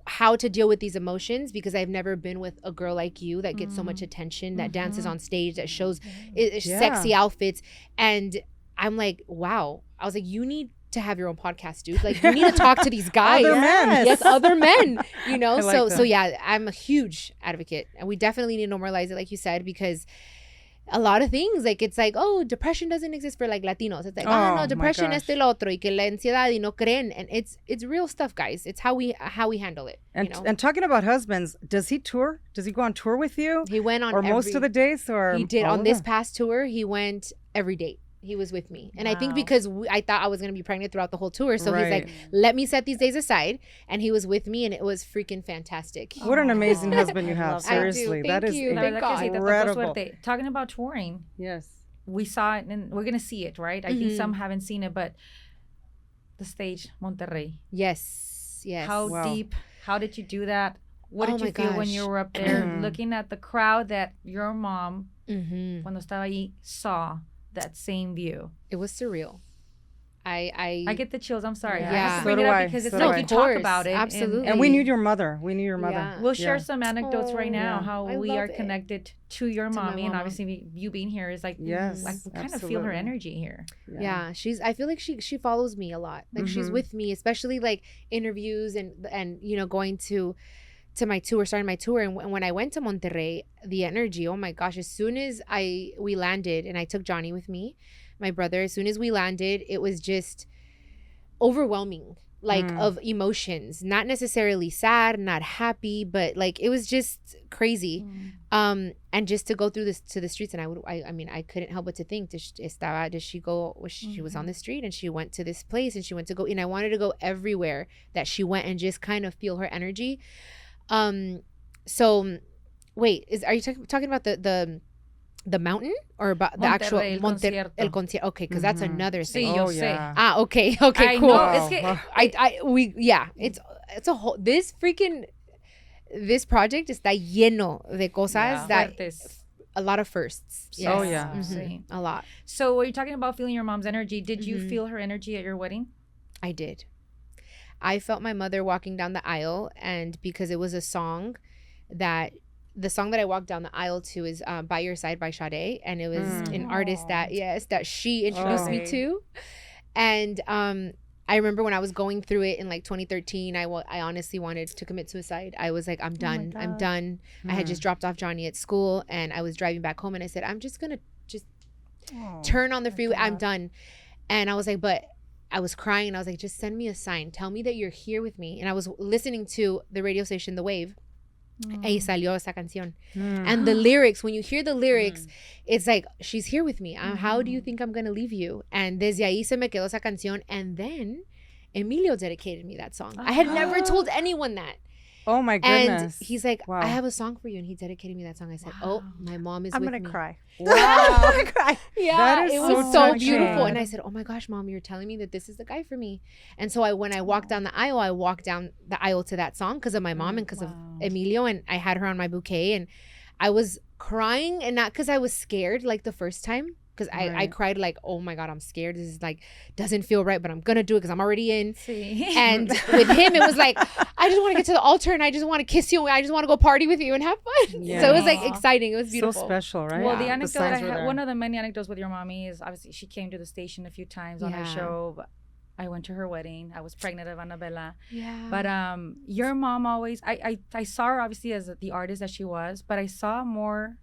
how to deal with these emotions, because I've never been with a girl like you that gets so much attention, that dances on stage, that shows sexy outfits. And I'm like, wow. I was like, you need to have your own podcast, dude. Like, you need to talk to these guys. Other men. Yes, other men. You know, I like so that. yeah, I'm a huge advocate, and we definitely need to normalize it, like you said, because a lot of things, like, it's like, oh, depression doesn't exist for like Latinos. It's like, Oh, no, my depression gosh. es el otro, y que la ansiedad, y no creen, and it's real stuff, guys. It's how we handle it. And you know? and talking about husbands, does he tour? Does he go on tour with you? He went on Or most of the days, or He did all on of this them? past tour. He went every date. He was with me. And I think Wow. because I thought I was going to be pregnant throughout the whole tour. So he's like, Right. let me set these days aside. And he was with me, and it was freaking fantastic. What an amazing husband you I have. love that. I do. Seriously, Thank that is you. La Thank verdad God. que sí, te tocó incredible. suerte. Talking about touring, Yes. we saw it and we're gonna see it, right? I think some haven't seen it, but the stage Monterrey. Yes. Yes. How Wow. deep? How did you do that? What Oh did you my feel when gosh. you were up there looking at the crowd that your mom, Mm-hmm. cuando estaba ahí, saw that same view? It was surreal. I I get the chills. I'm sorry. I Yeah. have to So bring do it up I. because it's So do like I. you Of talk course. about it. Absolutely. And we need your mother. We need your mother. Yeah. We'll share Yeah. some anecdotes right now Oh, how I we love are it. connected to your To my mommy, and mama. obviously you being here is like, Yes, like we kind of feel her absolutely. energy here. Yeah, I feel like she follows me a lot. Like she's with me, especially like interviews and you know, going to my tour, starting my tour. And when I went to Monterrey, the energy, oh my gosh, as soon as we landed, and I took Johnny with me, my brother, as soon as we landed, it was just overwhelming, like of emotions, not necessarily sad, not happy, but like it was just crazy. And just to go through this to the streets, and I mean I couldn't help but to think, she was on the street and she went to this place and she went to go, and I wanted to go everywhere that she went and just kind of feel her energy. So wait, are you talking about the mountain or about the actual Monterrey, el concierto. Okay, because that's another thing. Sí, yo Oh, sé. yeah. Okay, I cool. know, es que It's a whole this project está lleno de cosas that fuertes. a lot of firsts. Oh, Yes. yeah. Mhm. Sí. A lot. So when you're talking about feeling your mom's energy, did you feel her energy at your wedding? I did. I felt my mother walking down the aisle, and because it was a song the song that I walked down the aisle to is By Your Side by Sade, and it was an artist that she introduced me to. And I remember when I was going through it in like 2013, I honestly wanted to commit suicide. I was like, I'm done. I'm done. I had just dropped off Johnny at school, and I was driving back home, and I said, I'm just going to turn on the freeway. I'm done. And I was like, but I was crying and I was like, just send me a sign. Tell me that you're here with me. And I was listening to the radio station, The Wave. Ahí salió esa canción. And the lyrics, when you hear the lyrics, it's like, she's here with me. How do you think I'm going to leave you? And desde ahí se me quedó esa canción. And then Emilio dedicated me that song. I had never told anyone that. Oh my goodness. And he's like, Wow. I have a song for you. And he dedicated me that song. I said, oh, my mom is I'm with gonna me. cry. Wow. I'm gonna cry. Yeah, That is it so was so touching. beautiful. And I said, oh my gosh, Mom, you're telling me that this is the guy for me. And so when I walked down the aisle, I walked down the aisle to that song because of my mom and because of Emilio. And I had her on my bouquet. And I was crying, and not because I was scared like the first time. Because I cried like, oh my God, I'm scared. This is like, doesn't feel right, but I'm going to do it because I'm already in. And with him, it was like, I just want to get to the altar and I just want to kiss you. I just want to go party with you and have fun. Yeah. So it was like exciting. It was beautiful. So special, right? Well, the Yeah. anecdote signs I were had, there. one of the many anecdotes with your mommy is obviously she came to the station a few times on her Yeah. show. But I went to her wedding. I was pregnant of Annabella. Yeah. But your mom always, I saw her obviously as the artist that she was, but I saw more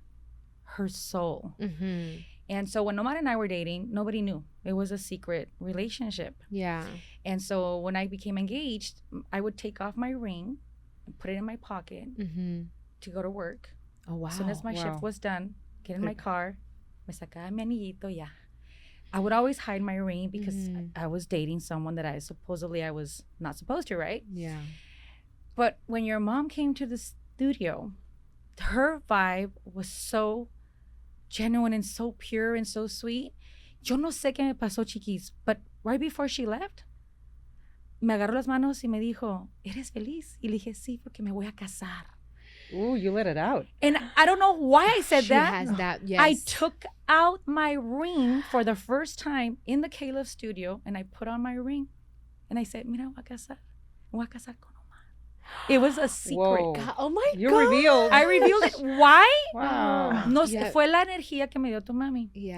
her soul. Mm-hmm. And so when Omar and I were dating, nobody knew. It was a secret relationship. Yeah. And so when I became engaged, I would take off my ring and put it in my pocket Mm-hmm. to go to work. Oh, wow. As soon as my Wow. shift was done, get in my car, me sacaba mi anillito, ya. I would always hide my ring because I was dating someone that I was not supposed to, right? Yeah. But when your mom came to the studio, her vibe was so genuine and so pure and so sweet. Yo no sé qué me pasó, chiquis, but right before she left, me agarró las manos y me dijo, ¿eres feliz? Y le dije, sí, porque me voy a casar. Ooh, you let it out. And I don't know why I said She that. has that, yes. I took out my ring for the first time in the Caleb studio and I put on my ring and I said, mira, voy a casar. Voy a casar con Omar. It was a secret. Whoa. God, oh my You God. revealed. I revealed it. Why? Wow. No, Yeah. fue la energía que me dio tu mami. Yeah.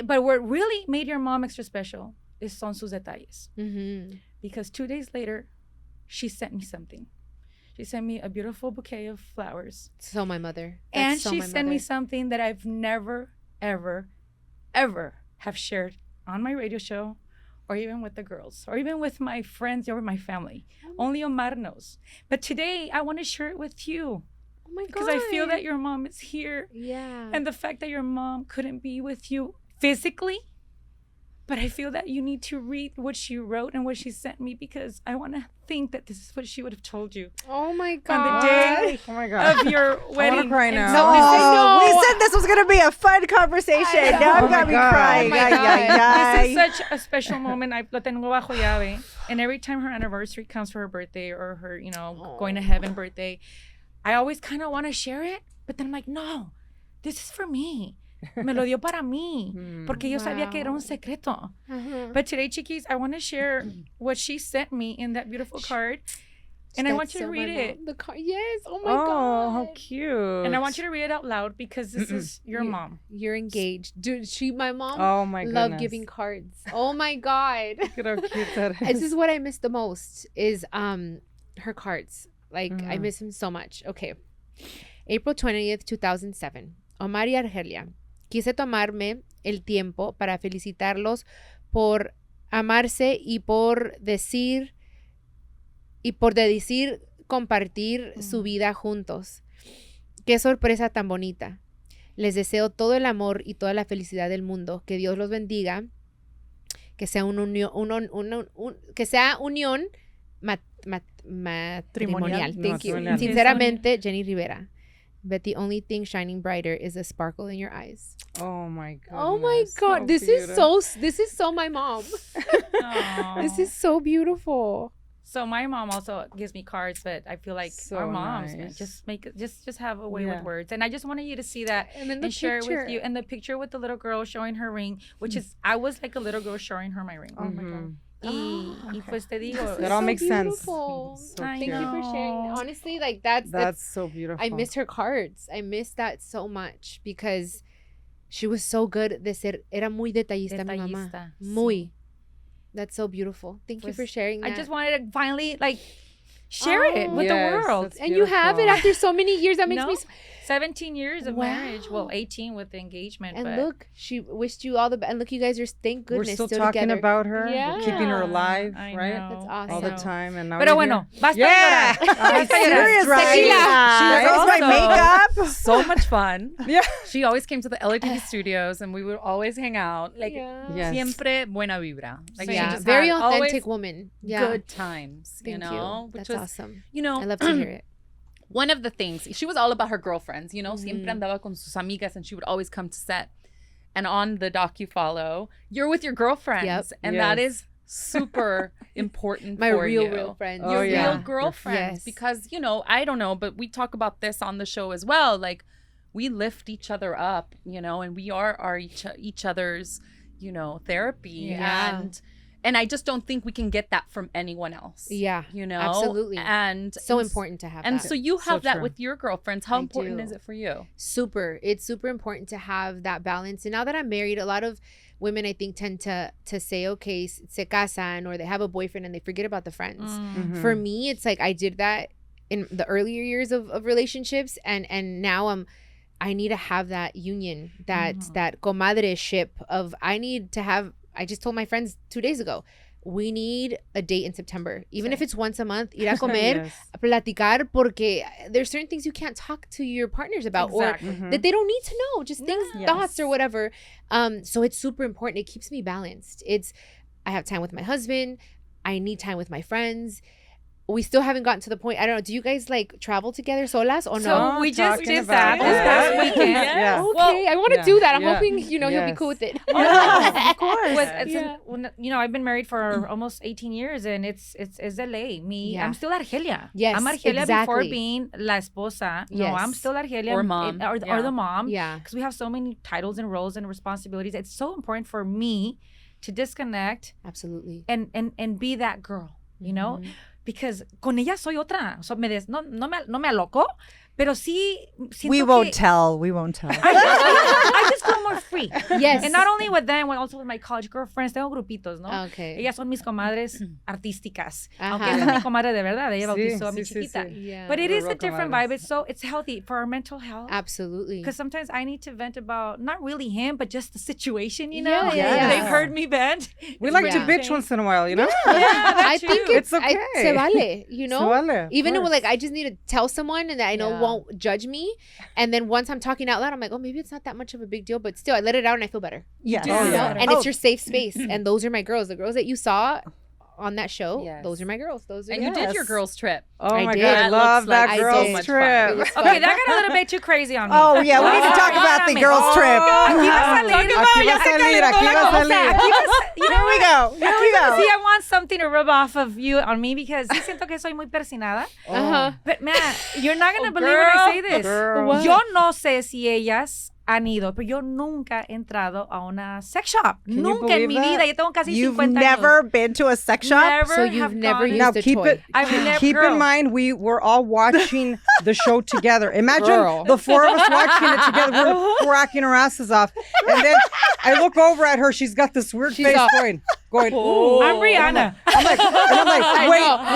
But what really made your mom extra special son sus detalles. Mm-hmm. Because 2 days later, she sent me something. She sent me a beautiful bouquet of flowers. So my mother. And That's so she my sent me mother. something that I've never, ever, ever have shared on my radio show or even with the girls or even with my friends or my family. Only Omar knows. But today, I want to share it with you Oh my God. because I feel that your mom is here. Yeah. And the fact that your mom couldn't be with you physically, but I feel that you need to read what she wrote and what she sent me because I want to think that this is what she would have told you Oh my on God. the day Oh my God. of your wedding. I wanna cry now. Oh, we said this was gonna be a fun conversation. Now Oh I've got my me God. crying. Oh my Ay, God. ay, ay. This is such a special moment. I lo tengo bajo llave. And every time her anniversary comes for her birthday or her, going to heaven birthday, I always kind of want to share it. But then I'm like, no, this is for me. Me lo dio para mí. Porque yo sabía que era un secreto. Uh-huh. But today, Chiquis, I want to share what she sent me in that beautiful card. And I want you to read it. The car. Yes. Oh my Oh, God. how cute. And I want you to read it out loud because this is your mom. You're engaged. Dude, my mom Oh my goodness. loved giving cards. Oh my God. Look at how cute that is. This is what I miss the most is her cards. Like I miss him so much. Okay. April 20th, 2007. Omar y Argelia. Quise tomarme el tiempo para felicitarlos por amarse y por decir compartir su vida juntos. Qué sorpresa tan bonita. Les deseo todo el amor y toda la felicidad del mundo. Que Dios los bendiga. Que sea una unión matrimonial. Thank you. Matrimonial. Sinceramente, Jenny Rivera. But the only thing shining brighter is the sparkle in your eyes. Oh my God. Oh my God. This is so my mom. Aw. This is so beautiful. So my mom also gives me cards, but I feel like So our moms, man, nice. just have a way Yeah. with words. And I just wanted you to see that And then and share it with you. And the picture with the little girl showing her ring, which is I was like a little girl showing her my ring. Oh my God. Y pues te digo, That all makes sense. Beautiful. So I Thank you for sharing. know. Honestly, like that's That's so beautiful. I miss her cards. I miss that so much because she was so good de ser. Era muy detallista, mi mamá. Detallista, Muy. That's so beautiful. Thank you Pues, for sharing that. I just wanted to finally like share it with the world. that's And you have it after so many years. That makes No. me. 17 years of Wow. marriage. Well, 18 with the engagement. And but look, she wished you all the best. And look, you guys are, thank goodness, We're still talking together. about her. Yeah. We're keeping her alive, I right? know, That's I awesome. All the know. time. And now Pero we're bueno, here. basta Yeah. de llorar. Basta de llorar. Seriously. Tequila. She She's does my also- makeup. So much fun. Yeah. She always came to the LATV studios and we would always hang out. Like, Yes. siempre buena vibra. Like, she Yeah, just very had always authentic woman. Yeah. good times, Thank you know? That's Which was, awesome. you know, I love to hear it. one of the things, she was all about her girlfriends, you know, siempre andaba con sus amigas and she would always come to set. And on the docu-follow, you're with your girlfriends. Yep. And that Yes. is super important My for real, you. real friends. Oh, Your yeah. real girlfriends. Yes. Because, you know, I don't know, but we talk about this on the show as well. Like, we lift each other up, you know, and we are our each other's, you know, therapy. Yeah. And I just don't think we can get that from anyone else. Yeah, You know? absolutely. And So important to have And that. so you So have that true. with your girlfriends. How I important do. is it for you? Super. It's super important to have that balance. And now that I'm married, a lot of women I think tend to say, okay, se casan, or they have a boyfriend and they forget about the friends. Mhm. For me, it's like I did that in the earlier years of relationships, and now I need to have that union, that comadreship of I just told my friends 2 days ago, we need a date in September, even if it's once a month, ir a comer, Yes. a platicar, porque there's certain things you can't talk to your partners about, Exactly. or that they don't need to know, just things, Yes. thoughts or whatever. So it's super important. It keeps me balanced. I have time with my husband. I need time with my friends. We still haven't gotten to the point. I don't know. Do you guys like travel together solas or no? So we just Talking did about that this past that. weekend. Yeah. Okay, I want to yeah, do that. I'm yeah. hoping he'll be Yes. cool with it. Yeah, of course. You know, I've been married for almost 18 years, and it's LA. Yeah. I'm still Argelia. Yes, I'm Argelia before exactly. being la esposa. No, Yes. I'm still Argelia. Or mom. Or Yeah. the mom. Yeah. Because we have so many titles and roles and responsibilities. It's so important for me to disconnect Absolutely. and be that girl, you know? Mhm. Because con ella soy otra. So no me aloco, pero sí siento We que won't tell. We won't tell. I just feel more free. Yes. And not only with them, but also with my college girlfriends. Tengo grupitos, ¿no? Okay. Ellas son mis comadres artísticas. Ajá. Aunque esta es mi comadre de verdad. Ella Sí, bautizó a mi sí, sí, chiquita. sí. Yeah. But it We're is a real different comadres. vibe. It's healthy for our mental health. Absolutely. Because sometimes I need to vent about not really him, but just the situation, you know? Yeah, yeah, yeah. They've heard me vent. We like to Yeah. bitch once in a while, you know? I think It's se okay. vale, you know? Se vale, of Even when course. like I just need to tell someone and that I know Yeah. won't judge me, and then once I'm talking out loud, I'm like, oh, maybe it's not that much of a big deal, but still, I let it out and I feel better. Yes. do Oh, You know? yeah. And it's your safe space, and those are my girls. The girls that you saw on that show, Yes. those are my girls. Those are And you did your Yes. girls trip. Oh I my did. God, I That love looks like that so girls much fun. trip. It was fun. Okay, that got a little bit too crazy on me. Oh, yeah. We need to talk about the girls' trip. Aquí va a salir. Aquí va a salir, aquí va a salir. You know Here we go. Here we go. See, I want something to rub off of you on me because sí siento que soy muy persinada. Uh-huh. But man, you're not gonna believe when I say this. Girl. What? Yo no sé si ellas han ido, pero yo nunca he entrado a una sex shop. Can you Nunca en mi believe vida. that? Yo tengo casi You've 50 never been to a sex shop? Never So you've have never gone. used Now a keep toy. it. I've never. Keep girl. in mind, we were all watching the show together. Imagine Girl. the four of us watching it together. We're cracking our asses off. And then I look over at her. She's got this weird face up. going, ooh. I'm Rihanna. I'm like,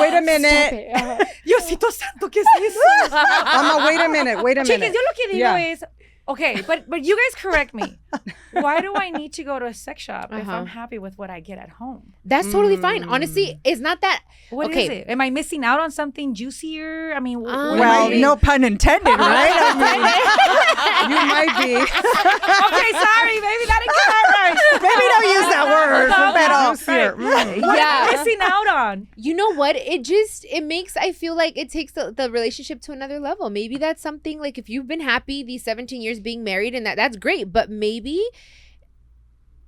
wait a minute. Diosito santo, ¿qué es eso? I'm like, wait a minute. Chicas, yo lo que digo Yeah. es, okay, but you guys correct me. Why do I need to go to a sex shop if Uh-huh. I'm happy with what I get at home? That's totally fine. Honestly, it's not that. What is Okay. it? Am I missing out on something juicier? I mean, what am Well, I- no pun intended, right? I mean, You might be. Okay, sorry, maybe that didn't come out right. maybe don't use that word. Pero, Juicier. Mm. What am Yeah. I missing out on? You know what? It makes, I feel like it takes the relationship to another level. Maybe that's something like if you've been happy these 17 years being married and that's great, but maybe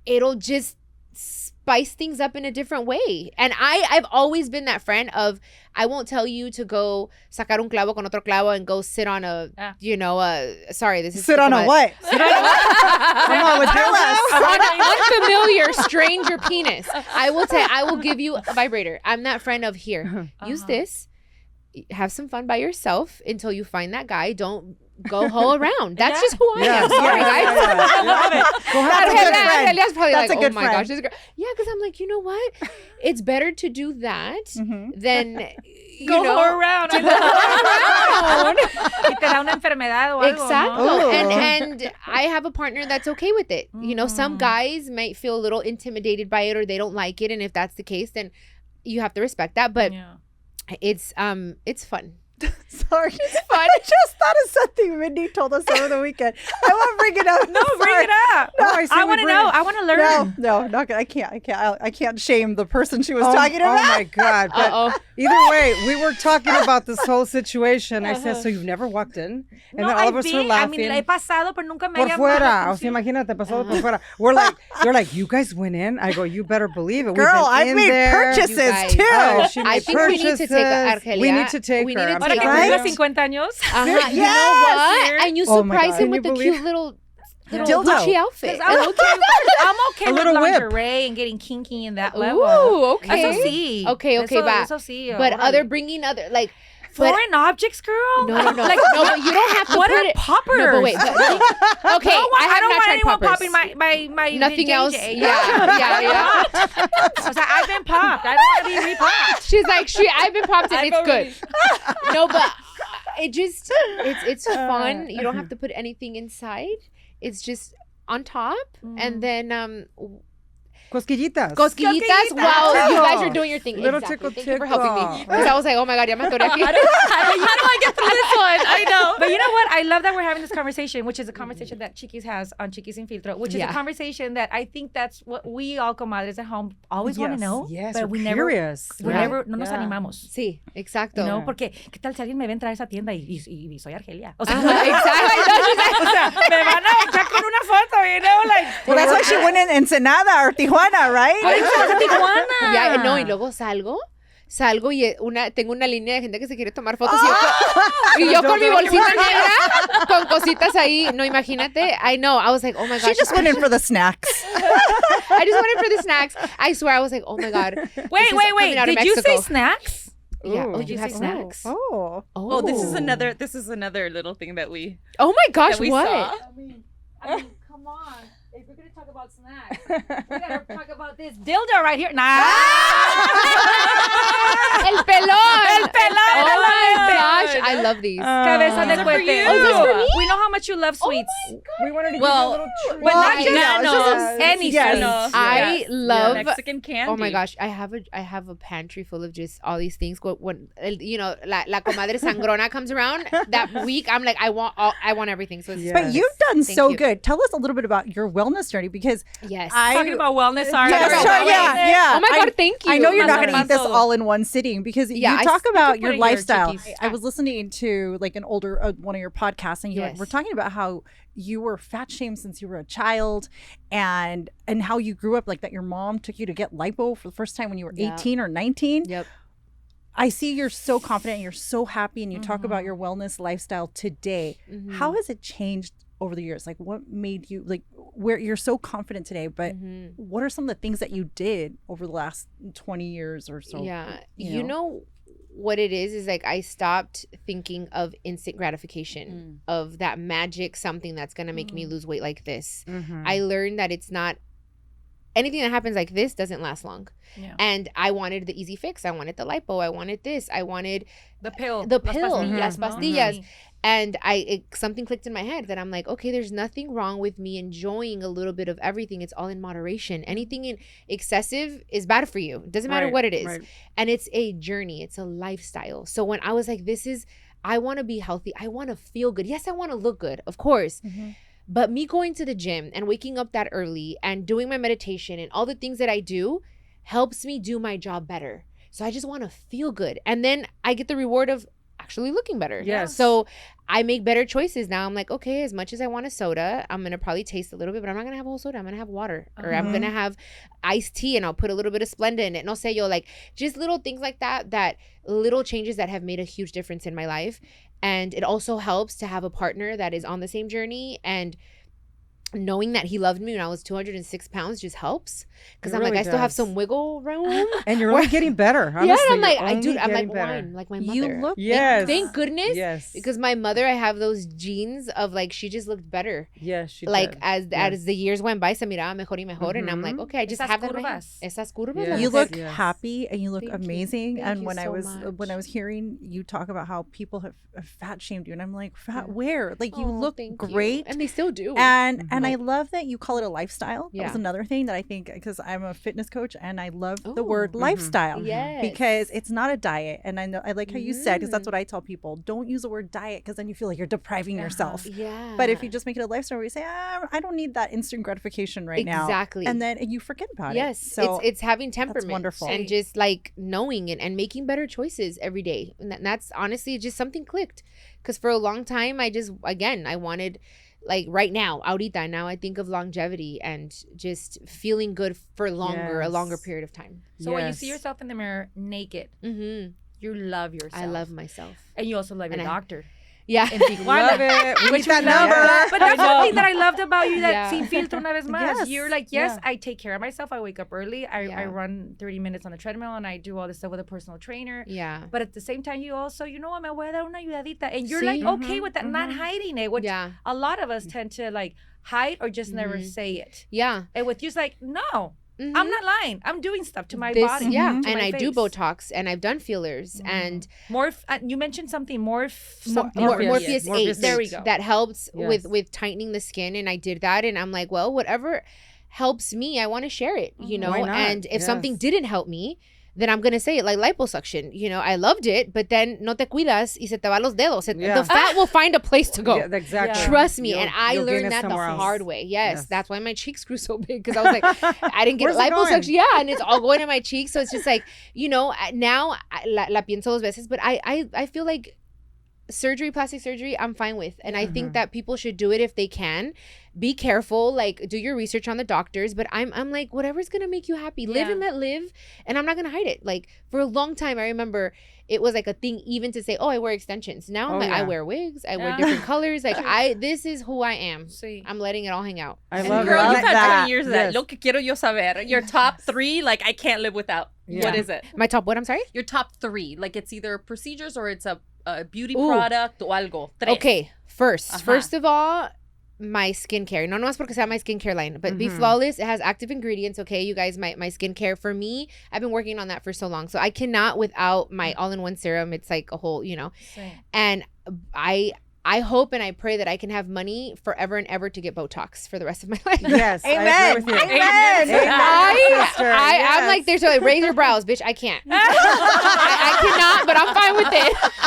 it'll just spice things up in a different way. And I've always been that friend of, I won't tell you to go sacar un clavo con otro clavo and go sit on a, sorry, this is sit on a what? Come on, Tell us. on an unfamiliar stranger penis. I will give you a vibrator. I'm that friend of here. Use this. Have some fun by yourself until you find that guy. Don't go hoe around. That's just who I am. Sorry, guys. I love it. That's a good friend. Elia's probably That's like, a good oh my friend. gosh, this girl. Yeah, because I'm like, you know what? It's better to do that Mhm. than go around. Y te da una enfermedad o algo, Exacto. ¿no? And I have a partner that's okay with it. You know, some guys might feel a little intimidated by it or they don't like it. And if that's the case, then you have to respect that. But it's fun. Sorry. It's fun. I just thought of something Mindy told us over the weekend. I won't bring it up. No, bring it up. No, I want to know. I want to learn. No, not good. I can't shame the person she was talking about. Oh my God. But either way, we were talking about this whole situation. I said, so you've never walked in? And No, then all of us were laughing. I mean, la he pasado, pero nunca me Por ha fuera. llamado. O sea, imagínate, pasado por fuera. They're like, you guys went in? I go, you better believe it. Girl, I've I've made purchases too. Oh, she I made think we need to purchases. take Argelia. We need to take We her. need to I'm Ahora take que telling cumpla you. 50 años. You know what? And you Oh my surprise God. him Can with you a believe- cute little Dildo. Gucci outfit. I'm okay A with little whip. lingerie and getting kinky in that level. Ooh, okay. Eso sí. Okay, Eso but sí. but órale. other bringing other like but Foreign objects, girl? no, Like, no, but you don't have to what put are it. poppers? No, but wait. But, okay, I don't have not want tried anyone poppers. popping my Nothing JJ. else. Yeah. O sea, I've been popped. I don't want to be re-popped. She's like, I've been popped and it's good. No, but it just it's fun. You don't have to put anything inside. It's just on top, and then Cosquillitas. cosquillitas. Wow, you guys are doing your thing. Little Exactly. tickle, Thank you for helping me. tickle. Because I was like, oh my God, ya me atoré aquí. How do I get through this one? I know. But you know what? I love that we're having this conversation, which is a conversation that Chiquis has on Chiquis Sin Filtro, which is a conversation that I think that's what we all comadres at home always want to know. Yes, but we're we never, curious. no nos animamos. Sí, exacto. No, porque ¿qué tal si alguien me ve entrar a esa tienda y soy Argelia? O sea, Exactly. o sea, me van a echar con una foto, you know, like. Well, that's why she went in Ensenada or Tijuana, right? Tijuana. Ya, no, y luego salgo y tengo una línea de gente que se quiere tomar fotos y yo con mi bolsita negra con cositas ahí. No, imagínate. I know. I was like, oh my gosh. She just went in for the snacks. I just went in for the snacks. I swear, I was like, oh my God. Wait. Did you say snacks? Yeah. Oh, Ooh. you have snacks? Oh. Oh, this is another little thing that we Oh my gosh, that we what? saw. I mean, come on. If we're going to talk about snacks, we got to talk about this dildo right here. Nah. El pelón. El pelón. Oh my El gosh, I love these. Cabeza de These are for cohete. you. Oh, is this for me? We know how much you love sweets. We wanted to Well, give you a little treat. but not just no, any yes. sweets. No. I love Mexican candy. Oh my gosh, I have a pantry full of just all these things. When you know, la comadre sangrona comes around that week, I'm like, I want everything. So it's But you've done Thank so you. good. Tell us a little bit about your wellness journey because yes. Talking about wellness, sorry. Yeah, about sure, wellness. yeah. Oh my God, thank you. I know you're not Paso, going to eat this paso. all in one sitting because Yeah, you talk about put your it here, lifestyle. Chiquis. I was listening to like an older one of your podcasts, and you Yes. were talking about how you were fat shamed since you were a child, and how you grew up like that. Your mom took you to get lipo for the first time when you were 18 or 19. Yep. I see you're so confident and you're so happy, and you talk about your wellness lifestyle today. How has it changed over the years? Like, what made you like where you're so confident today? But what are some of the things that you did over the last 20 years or so? Yeah. You know what it is like I stopped thinking of instant gratification, of that magic something that's going to make me lose weight like this. I learned that it's not anything that happens like this doesn't last long. Yeah. And I wanted the easy fix. I wanted the lipo. I wanted this. I wanted The pill. the Las pill, pastillas, las ¿no? pastillas. And something clicked in my head that I'm like, okay, there's nothing wrong with me enjoying a little bit of everything. It's all in moderation. Anything in excessive is bad for you. It doesn't matter what it is. Right. And it's a journey. It's a lifestyle. So when I was like, I want to be healthy. I want to feel good. Yes, I want to look good, of course. But me going to the gym and waking up that early and doing my meditation and all the things that I do helps me do my job better. So I just want to feel good. And then I get the reward of actually looking better. Yes. So I make better choices now. I'm like, okay, as much as I want a soda, I'm going to probably taste a little bit, but I'm not going to have a whole soda. I'm going to have water, or I'm going to have iced tea and I'll put a little bit of Splenda in it. No sé yo, like just little things like that little changes that have made a huge difference in my life. And it also helps to have a partner that is on the same journey. And knowing that he loved me when I was 206 pounds just helps. Because I'm really like, I still have does. some wiggle room. And you're only getting better. Honestly, Yeah, and I'm like, you're I'm only like getting better. wine, like my mother. You look Yes. Thank goodness. Yes. Because my mother, I have those genes of like, she just looked better. Yes, she Like did. as the years went by, se miraba mejor y mejor. And I'm like, okay, I just Esas have that in my curvas. head. Esas curvas. Yes. las You mujeres. look Yes. happy and you look Thank you. amazing. Thank And you when I so was much. hearing you talk about how people have fat shamed you, and I'm like, fat where? Like you Oh, look thank you. great. And they still do. And I love that you call it a lifestyle. That was Yeah. another thing that I think, because I'm a fitness coach and I love the Oh. word lifestyle. Yes. Because it's not a diet. And I know I like how you said, because that's what I tell people. Don't use the word diet because then you feel like you're depriving yourself. Yeah. But if you just make it a lifestyle where you say, I don't need that instant gratification right now. Exactly. And then you forget about yes, it. So it's having temperament wonderful. and just like knowing it and making better choices every day. And that's honestly just something clicked. Because for a long time, I wanted, like right now, ahorita, now I think of longevity and just feeling good for longer, a longer Yes. period of time. So when you see yourself in the mirror naked, Mm-hmm. you love yourself. I love myself. And you also love your And I- doctor. Yeah. In Tijuana. Love it. We need that we love. number. But that's one thing that I loved about you, that Yeah. Sin Filtro una vez más. Yes. You're like, yes, Yeah. I take care of myself. I wake up early. I Yeah. run 30 minutes on a treadmill and I do all this stuff with a personal trainer. Yeah. But at the same time, you also, you know what, me voy a dar una ayudadita. And you're Sí. like, okay with that, not hiding it. Which Yeah. a lot of us tend to like hide or just never say it. Yeah. And with you, it's like, no, Mhm. I'm not lying. I'm doing stuff to my This- body. Yeah. to And my I do face. Botox and I've done fillers and You mentioned something Morpheus Morpheus 8. 8. There we go. That helps Yes. with tightening the skin, and I did that, and I'm like, well, whatever helps me, I want to share it, you know. Why not? And if something Yes. didn't help me, then I'm gonna say it, like liposuction. You know, I loved it, but then no te cuidas y se te va los dedos. Yeah. The fat will find a place to go. Yeah, exactly. Trust me, You'll- and I you'll gain learned it that the somewhere else. hard way. Yes, Yes. that's why my cheeks grew so big, because I was like, I didn't get Where's it liposuction. going? Yeah, and it's all going in my cheeks. So it's just like, you know, now la pienso dos veces, but I feel like plastic surgery, I'm fine with. And I think that people should do it if they can. Be careful, like do your research on the doctors. But I'm like, whatever's gonna make you happy. Live and let live. And I'm not gonna hide it. Like for a long time, I remember it was like a thing even to say, oh, I wear extensions. Now I'm Oh, like, I yeah. wear wigs, I wear Yeah. different colors. Like this is who I am. Sí. I'm letting it all hang out. I And love girl, it. I you've like had that. 20 years of that. Yes. Lo que quiero yo saber. Your top 3, like I can't live without. Yeah. What is it? My top what? I'm sorry? Your top 3. Like it's either procedures or it's a beauty Ooh. product o algo. Tres. Okay, first Ajá. of all, my skincare. No más porque sea my skincare line, but Be Flawless. It has active ingredients. Okay, you guys, my skincare for me, I've been working on that for so long, so I cannot without my all-in-one serum. It's like a whole, you know. And I hope and I pray that I can have money forever and ever to get Botox for the rest of my life. Yes. I Amen. agree with you. Amen. Sister. I'm Yes. like, there's like raise your brows, bitch. I can't. I cannot, but I'm fine with it.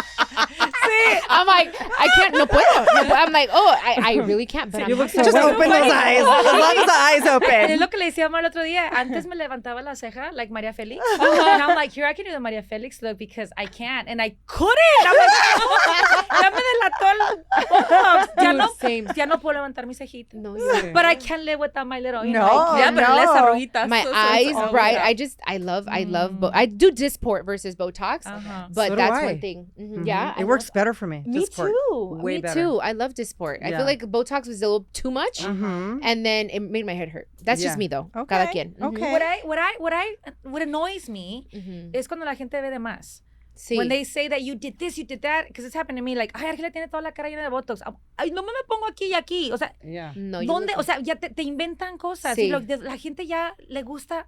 I'm like, I can't. No puedo. I'm like, oh, I really can't. But You I'm look happy. so Just well. open those eyes. As long as the eyes Es open. lo que le decíamos el otro día. Antes me levantaba la ceja like María Félix. And I'm like, here I can do the María Félix look because I can't. And I couldn't. I'm like, ya me delató ya no puedo levantar mi cejita. No, you're But I can't live without my little, you No. know. Yeah, but les arruguitas. my so it's eyes all bright. good. I love I do Dysport versus Botox, Uh-huh. but So do that's I. one thing. Yeah, I It works love- better for me. Me Dysport. too. Way me better. too. I love Dysport. I Yeah. feel like Botox was a little too much, Mhm. and then it made my head hurt. That's just Yeah. me though. Okay. Cada quien. Okay. What annoys me Mhm. es cuando la gente ve de más. Sí. When they say that you did this, you did that, because it's happened to me, like, ay, Argelia tiene toda la cara llena de Botox. Ay, no me pongo aquí y aquí. O sea, Yeah. No, you ¿dónde? look- O sea, ya te inventan cosas. Sí. Y la gente ya le gusta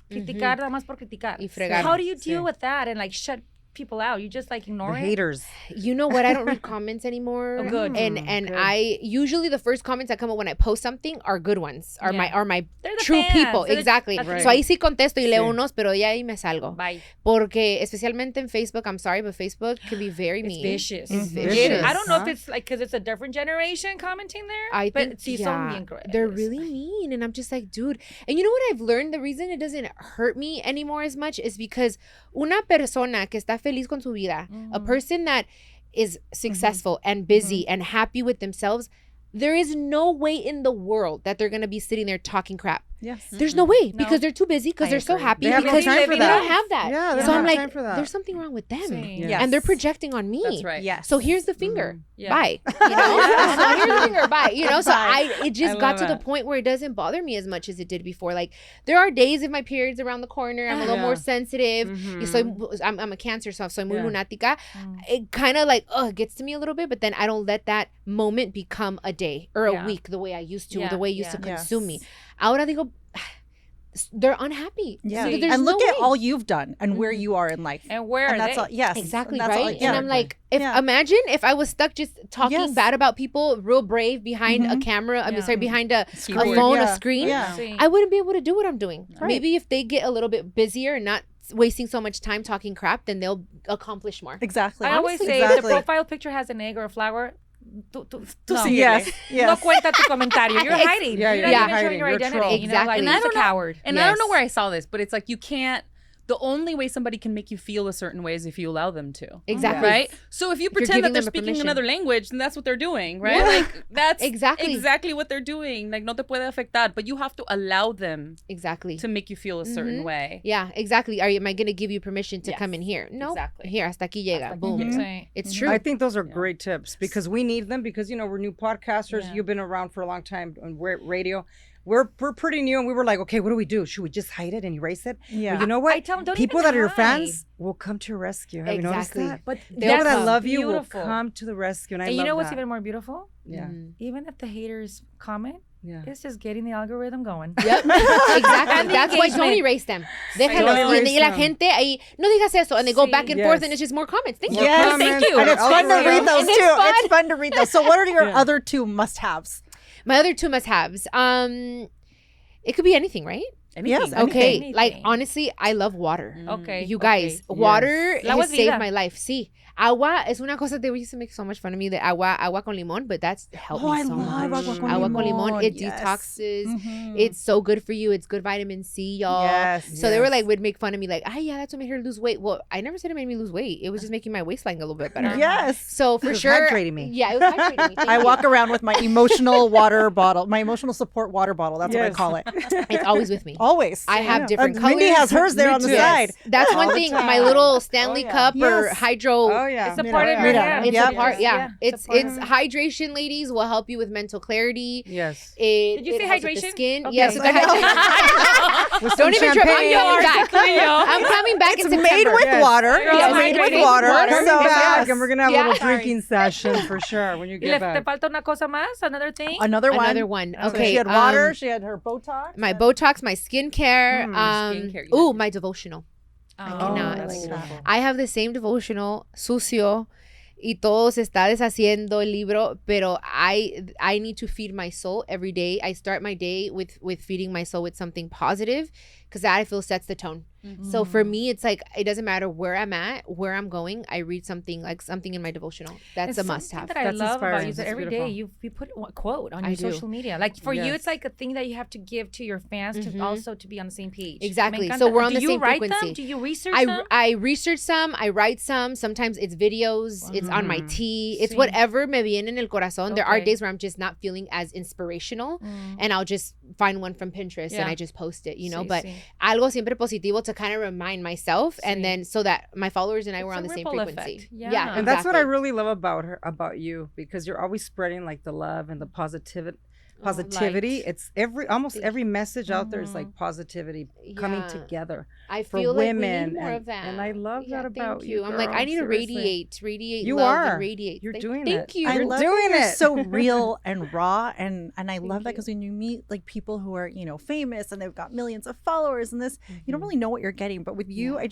criticar nada más por criticar. Y fregar. How do you deal Sí. with that and, like, shut people out? You just, like, The ignore it? haters. You know what? I don't read comments anymore. Oh, good. And Good. I usually the first comments that come up when I post something are good ones. Are Yeah. my They're the true fans. people. They're the- Exactly. Okay. So ahí sí contesto y leo Sí. unos, pero ya ahí me salgo. Bye. Porque especialmente en Facebook, I'm sorry, but Facebook can be very It's mean. vicious. It's Mhm. vicious. I don't know Huh? if it's, like, because it's a different generation commenting there. I but think sí son bien crueles. they're really mean, and I'm just like, dude. And you know what I've learned? The reason it doesn't hurt me anymore as much is because una persona que está feliz con su vida, a person that is successful and busy and happy with themselves, there is no way in the world that they're gonna be sitting there talking crap. Yes. There's no way No. because they're too busy because I they're so agree. happy They have no because time they for don't that. have that. Yeah, they So don't I'm have like, time for that. there's something wrong with them, Same. Yes. and they're projecting on me. That's right. Yes. So here's the finger. Yeah. Bye. You know? So here's the finger. Bye. You know? So it just I got love to the it. point where it doesn't bother me as much as it did before. Like there are days if my period's around the corner, I'm a little more sensitive. So I'm a Cancer, so soy muy lunática. It kind of like gets to me a little bit, but then I don't let that moment become a day or a week the way I used to, the way it used to consume me. Ahora digo, they're unhappy. Yeah. So And there's look no at way. all you've done and where you are in life. And where And are that's they? all. Yes. Exactly, And that's all- right? yeah. And I'm like, Yeah. imagine if I was stuck just talking Yes. bad about people, real brave behind a camera. I mean, sorry, behind a Screen. phone, Yeah. a screen. Yeah. Sí. I wouldn't be able to do what I'm doing. Right. Maybe if they get a little bit busier and not wasting so much time talking crap, then they'll accomplish more. Exactly. I always say if the profile picture has an egg or a flower, tú No. síguele. Yes, yes. No cuenta tu comentario. You're hiding. Yeah, You're you're not even hiding. showing your You're a identity. troll. You know, like, Exactly. you're And I just a don't know- coward. And I don't know where I saw this, but it's like you can't. The only way somebody can make you feel a certain way is if you allow them to. Exactly. Right? So if you you're pretend that giving they're them speaking permission. another language, then that's what they're doing, right? Yeah. Like that's Exactly. exactly what they're doing. Like no te puede afectar, but you have to allow them Exactly. to make you feel a certain way. Yeah, exactly. Am I going to give you permission to come in here? No. Exactly. Here, hasta aquí llega. Boom. Sí. It's true. I think those are great tips because we need them because we're new podcasters. You've been around for a long time on radio. We're pretty new and we were like, okay, what do we do? Should we just hide it and erase it? Yeah. But you know what? I tell them, don't People even that are your hide. fans will come to your rescue. Have you noticed Exactly. that? But People that's that love you will beautiful. come to the rescue. And I And love you know what's that. even more beautiful? Yeah. Even if the haters comment, Yeah. it's just getting the algorithm going. Yep. Exactly. And the That's why don't engagement. erase them. Don't Déjalos. erase Y la them. gente ahí, no digas eso. And they go Sí. back and forth Yes. and it's just more comments. Thank you. Yes. Comments, And it's fun to read those And too. it's fun. It's fun to read those. So what are your other two must-haves? My other two must-haves. It could be anything, right? Yes. Okay. Anything. Like, honestly, I love water. Okay. You guys, okay. water La agua has es saved vida. my life. Sí. Agua es una cosa, they used to make so much fun of me, that agua con limón, but that's helped me so much. Agua con limón, it Yes. detoxes. Mhm. It's so good for you. It's good vitamin C, y'all. Yes. So they were like, would make fun of me, like, yeah, that's what made her lose weight. Well, I never said it made me lose weight. It was just making my waistline a little bit better. Yes. So for was sure. hydrating me. Yeah, it was hydrating me. Thank I you. walk around with my emotional water bottle, my emotional support water bottle. That's what I Yes. call it. It's always with me. Always. I have different Mindy colors. has hers there Me on the too. side. That's All one the thing. time. My little Stanley Oh, yeah. cup or Yes. hydro. Oh, yeah. It's a Mira, part of your mira. hand. It's Yep. a part, yeah. It's a part it's of- hydration, ladies. Will help you with mental clarity. Yes. Did you It say helps with the hydration? skin. Okay. Yes, it's I know. hydration. With Don't some even trip. I'm champagne. coming back. I'm coming back It's in made September. with Yes. water. Girl, It's I'm made with hydrating. water. Coming So back, yes. and we're gonna have Yeah. a little drinking session for sure when you Y le- get te back. falta una cosa más? Another thing? Another one. Another one. So Okay. she had water. She had her Botox. My Botox, my skincare. skincare, yeah. Ooh, my devotional. Oh, cannot. that's Oh, beautiful. I have the same devotional, sucio, y todo se está deshaciendo el libro, pero I need to feed my soul every day. I start my day with feeding my soul with something positive, because that I feel sets the tone. So for me, it's like, it doesn't matter where I'm at, where I'm going. I read something in my devotional. That's It's a must something have. that I That's love about inspiring. you is that That's every beautiful. day you put a quote on I your do. social media. Like for you, Yes. it's like a thing that you have to give to your fans to also to be on the same page. Exactly. Me encanta. So we're on Do the you same write frequency. Them? Do you research them? I research some, I write some. Sometimes it's videos, it's on my tea, it's Sí. whatever me viene en el corazón. There are Okay. days where I'm just not feeling as inspirational, and I'll just find one from Pinterest and Yeah. I just post it, you know. Sí, but sí. algo siempre positivo to kind of remind myself, and Sí. then so that my followers and I were It's on a the same ripple frequency. effect. Yeah. And that's what I exactly. really love about you, because you're always spreading like the love and the positivity. light. It's almost every message out there is like positivity coming Yeah. together I for feel like we women, need more of that. and I love Yeah, that about thank you. I'm like, girl, I need to seriously. radiate You love are. and radiate. You're Like, doing thank it. you. I You're love doing that you're it. so real and raw, and I love that you. because when you meet like people who are famous and they've got millions of followers and this, you don't really know what you're getting, but with you, I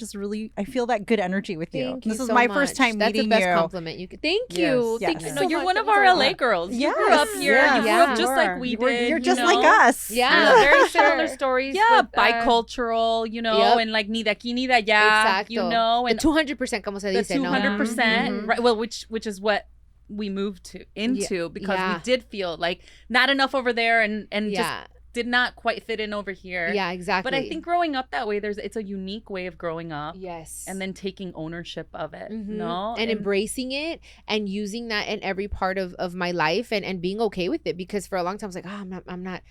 feel that good energy with you. Thank you This is so my much. first time That's meeting the best you. compliment you could. Thank Yes. you. Yes. Thank you Yeah. so No, you're much. one That of means our a lot. LA girls. You grew Yes. up here. Yeah. You grew Yeah. up just like we did. You're you just know? like us. Yeah. Very similar stories. Yeah, with, bicultural, Yep. and like ni de aquí ni de allá, Exacto. and The 200%, como se the dice, ¿no? 200%, right? Well, which is what we moved into because Yeah. we did feel like not enough over there and Yeah. just did not quite fit in over here. Yeah, exactly. But I think growing up that way, it's a unique way of growing up. yes. And then taking ownership of it, Mhm. no? And embracing it and using that in every part of my life and being okay with it, because for a long time I was like, I'm not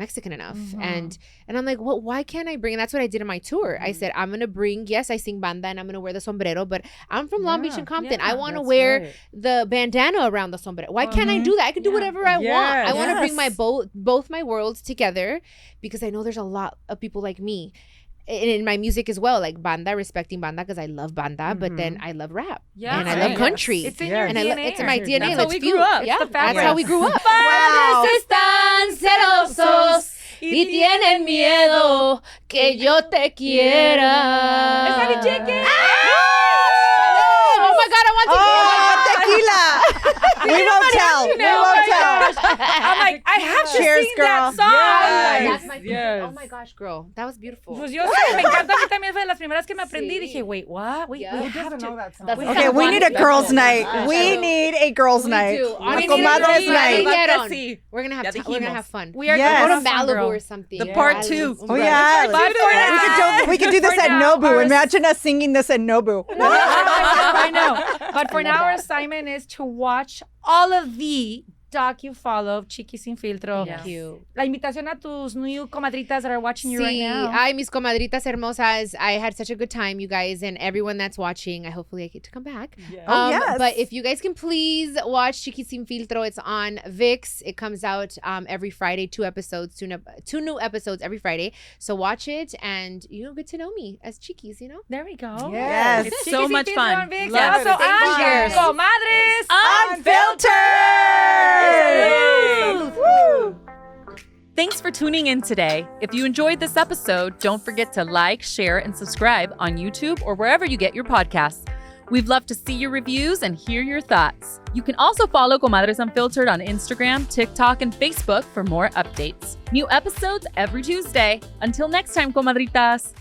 Mexican enough. And I'm like, well, why can't I bring, and that's what I did in my tour. I said, I'm going to bring, yes, I sing banda and I'm going to wear the sombrero, but I'm from Long Beach and Compton. I want to wear the bandana around the sombrero. Why can't I do that? I can do whatever I want. I want to bring my both my worlds together, because I know there's a lot of people like me in my music as well, like banda, respecting banda, because I love banda, but then I love rap and I love country. It's in your and DNA. it's in my DNA. That's how we grew up. Yeah, that's how we grew up. Wow. Están celosos y tienen miedo que yo te quiera. It's Happy Chicken. Oh my God, I want to tequila. We won't tell. We won't tell. I'm like, I have to Cheers, sing girl. that song. That's my oh my gosh, girl, that was beautiful. Pues yo sé, me encanta. A mí también fue de las primeras que me aprendí. Dije, wait, what? We have to. know that song? Okay, we need a girls' night. We need a girls' night. do. A We comadres need night. We're gonna have fun. We are Yes. going Go to to Malibu or something. The part 2. Oh yeah. We could do this at Nobu. Imagine us singing this at Nobu. I know. But for now, our assignment is to watch all of the docu-follow of Chiquis Sin Filtro. Thank you. La invitación a tus new comadritas that are watching you right now. Ay, mis comadritas hermosas. I had such a good time, you guys, and everyone that's watching. Hopefully I get to come back. Yes. But if you guys can please watch Chiquis Sin Filtro, it's on VIX. It comes out every Friday, 2 episodes, 2 new episodes every Friday. So watch it and, get to know me as Chiquis, There we go. Yes. It's Chiquis so Sin much Filtro fun. on VIX. Love Also on Cheers. Comadres Unfiltered. Thanks for tuning in today. If you enjoyed this episode, don't forget to like, share, and subscribe on YouTube or wherever you get your podcasts. We'd love to see your reviews and hear your thoughts. You can also follow Comadres Unfiltered on Instagram, TikTok, and Facebook for more updates. New episodes every Tuesday. Until next time, comadritas.